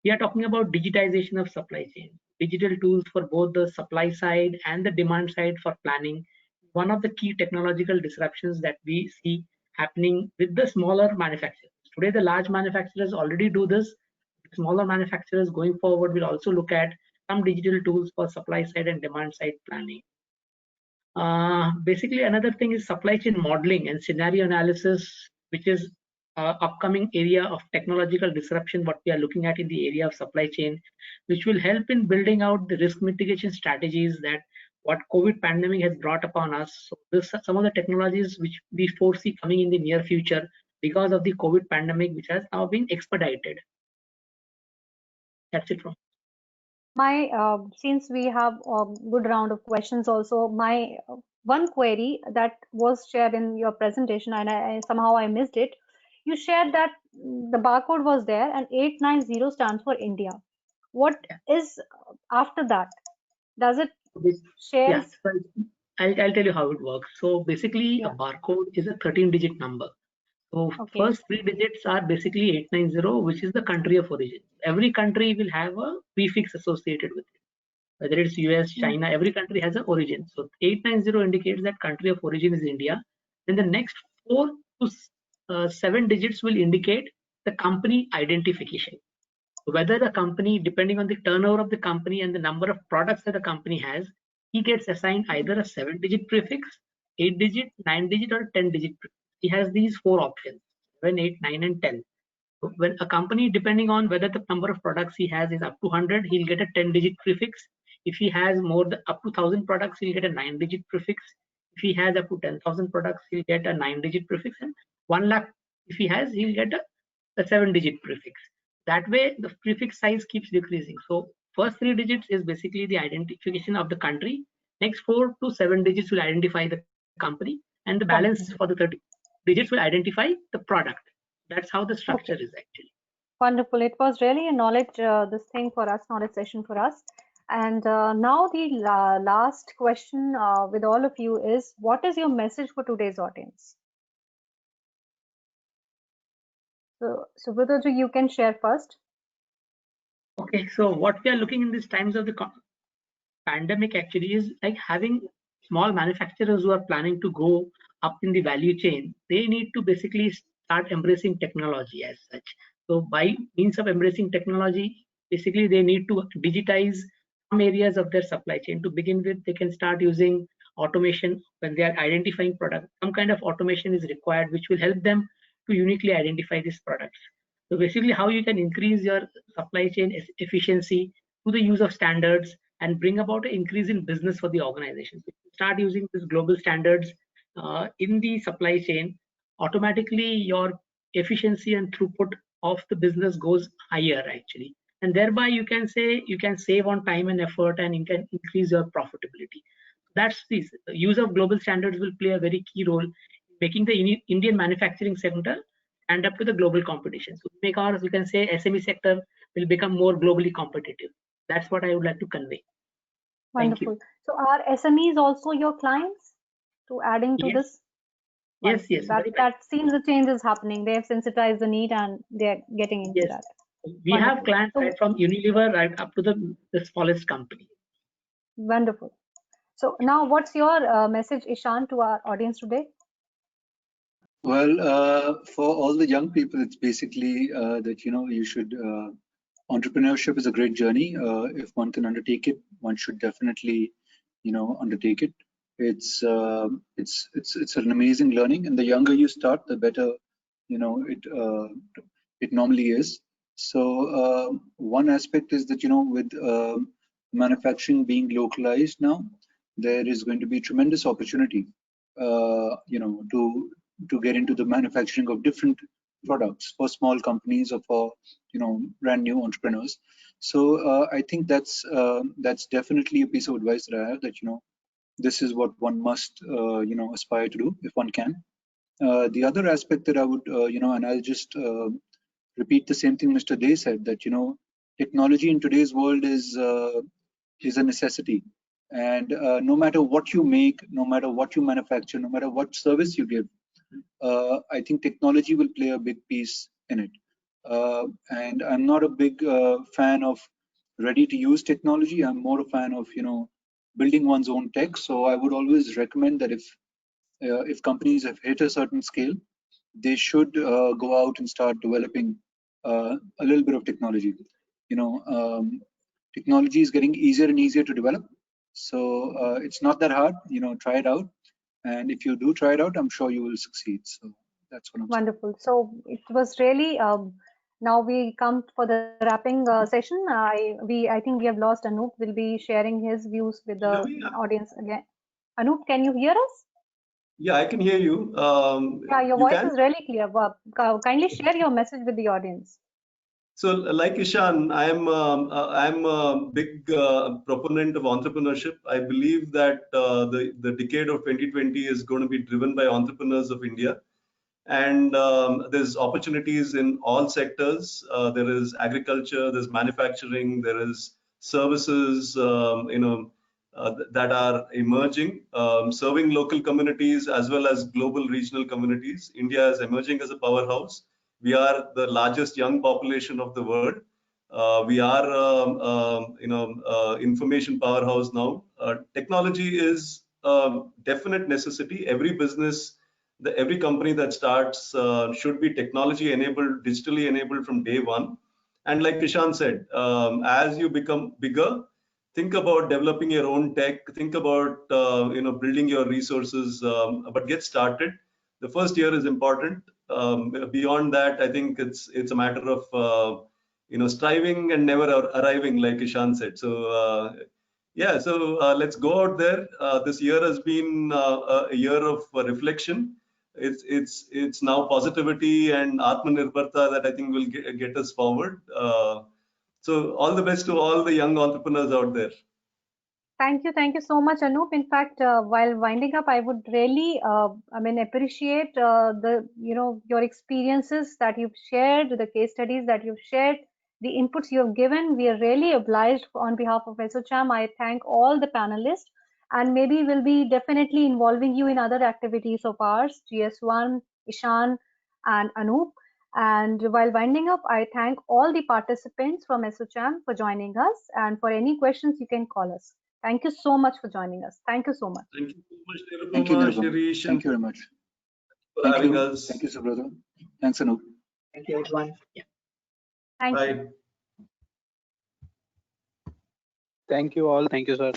We are talking about digitization of supply chain, digital tools for both the supply side and the demand side for planning. One of the key technological disruptions that we see happening with the smaller manufacturers. Today, the large manufacturers already do this. Smaller manufacturers going forward will also look at some digital tools for supply side and demand side planning. Basically, another thing is supply chain modeling and scenario analysis, which is upcoming area of technological disruption, what we are looking at in the area of supply chain, which will help in building out the risk mitigation strategies that what COVID pandemic has brought upon us. So this are some of the technologies which we foresee coming in the near future because of the COVID pandemic, which has now been expedited. That's it from My since we have a good round of questions also, my one query that was shared in your presentation, and somehow I missed it. You shared that the barcode was there and 890 stands for India. What is after that? Does it share? Yeah, so I'll tell you how it works. So basically, a barcode is a 13-digit number. So Okay. first 3 digits are basically 890, which is the country of origin. Every country will have a prefix associated with it. Whether it's US, China, every country has an origin. So 890 indicates that country of origin is India. Then the next 4 to 7 digits will indicate the company identification. Whether the company, depending on the turnover of the company and the number of products that the company has, he gets assigned either a 7-digit prefix, 8-digit, 9-digit, or 10-digit prefix. He has these 4 options: 7, 8, 9, and 10. So when a company, depending on whether the number of products he has is up to 100, he'll get a 10-digit prefix. If he has more than up to 1,000 products, he'll get a 9-digit prefix. If he has up to 10,000 products, he'll get a 9-digit prefix. And 1 lakh, if he has, he'll get a 7-digit prefix. That way, the prefix size keeps decreasing. So first 3 digits is basically the identification of the country. Next 4 to 7 digits will identify the company, and the balance for the 30 digits will identify the product. That's how the structure is actually. Wonderful. It was really a knowledge knowledge session for us. And now the last question with all of you is, what is your message for today's audience? So Subhadra, you can share first. Okay, so what we are looking in these times of the pandemic actually is like having small manufacturers who are planning to go up in the value chain. They need to basically start embracing technology as such. So by means of embracing technology, basically they need to digitize some areas of their supply chain. To begin with, they can start using automation when they are identifying products. Some kind of automation is required, which will help them to uniquely identify these products. So basically how you can increase your supply chain efficiency through the use of standards and bring about an increase in business for the organization. So if you start using these global standards in the supply chain, automatically your efficiency and throughput of the business goes higher actually. And thereby you can say you can save on time and effort, and you can increase your profitability. That's this. The use of global standards will play a very key role in making the Indian manufacturing sector stand up to the global competition. So make ours, you can say SME sector will become more globally competitive. That's what I would like to convey. Wonderful. Thank you. So are SMEs also your clients to adding to Yes. this? Yes, yes. That seems the change is happening. They have sensitized the need and they're getting into Yes. that. We Wonderful. have clients right from Unilever right up to the smallest company. Wonderful. So now what's your message, Ishan, to our audience today? Well, for all the young people, it's basically that, you should, entrepreneurship is a great journey. If one can undertake it, one should definitely, undertake it. It's an amazing learning, and the younger you start, the better, it normally is. So one aspect is that, with manufacturing being localized now, there is going to be tremendous opportunity, to get into the manufacturing of different products for small companies or for brand new entrepreneurs. So I think that's definitely a piece of advice that I have, that this is what one must aspire to do if one can. The other aspect that I would and I'll just repeat the same thing Mr. Dey said, that technology in today's world is a necessity, and no matter what you make, no matter what you manufacture, no matter what service you give, I think technology will play a big piece in it. And I'm not a big fan of ready-to-use technology. I'm more a fan of building one's own tech. So I would always recommend that if companies have hit a certain scale, they should go out and start developing a little bit of technology. Technology is getting easier and easier to develop, so it's not that hard. Try it out, and if you do try it out, I'm sure you will succeed. So that's what I'm saying. Wonderful. So it was really. Now we come for the wrapping session. I think we have lost Anup. Will be sharing his views with the audience again. Anup, can you hear us? Yeah, I can hear you. Yeah, your voice is really clear. Kindly share your message with the audience. So, like Ishan, I'm a big proponent of entrepreneurship. I believe that the decade of 2020 is going to be driven by entrepreneurs of India, and there's opportunities in all sectors. There is agriculture, there's manufacturing, there is services, that are emerging, serving local communities as well as global regional communities. India is emerging as a powerhouse. We are the largest young population of the world. We are, information powerhouse now. Technology is a definite necessity. Every business, every company that starts should be technology enabled, digitally enabled from day one. And like Ishan said, as you become bigger, think about developing your own tech. Think about building your resources, but get started. The first year is important. Beyond that, I think it's a matter of striving and never arriving, like Ishan said. So let's go out there. This year has been a year of reflection. It's now positivity and Atmanirbharta that I think will get us forward. So all the best to all the young entrepreneurs out there. Thank you so much, Anup. In fact, while winding up, I would really, appreciate your experiences that you've shared, the case studies that you've shared, the inputs you have given. We are really obliged on behalf of ASSOCHAM. I thank all the panelists, and maybe we'll be definitely involving you in other activities of ours, GS1, Ishan, and Anup. And while winding up, I thank all the participants from ASSOCHAM for joining us. And for any questions, you can call us. Thank you so much for joining us. Thank you so much. Thank you so much, Nirupama, Thank you, Nirupama. Shirish, Thank you very much. for Thank having you. us. Thank you, Subrata. Thanks, Anup. Thank you, everyone. Yeah. Thank you. Bye. Thank you all. Thank you, sir.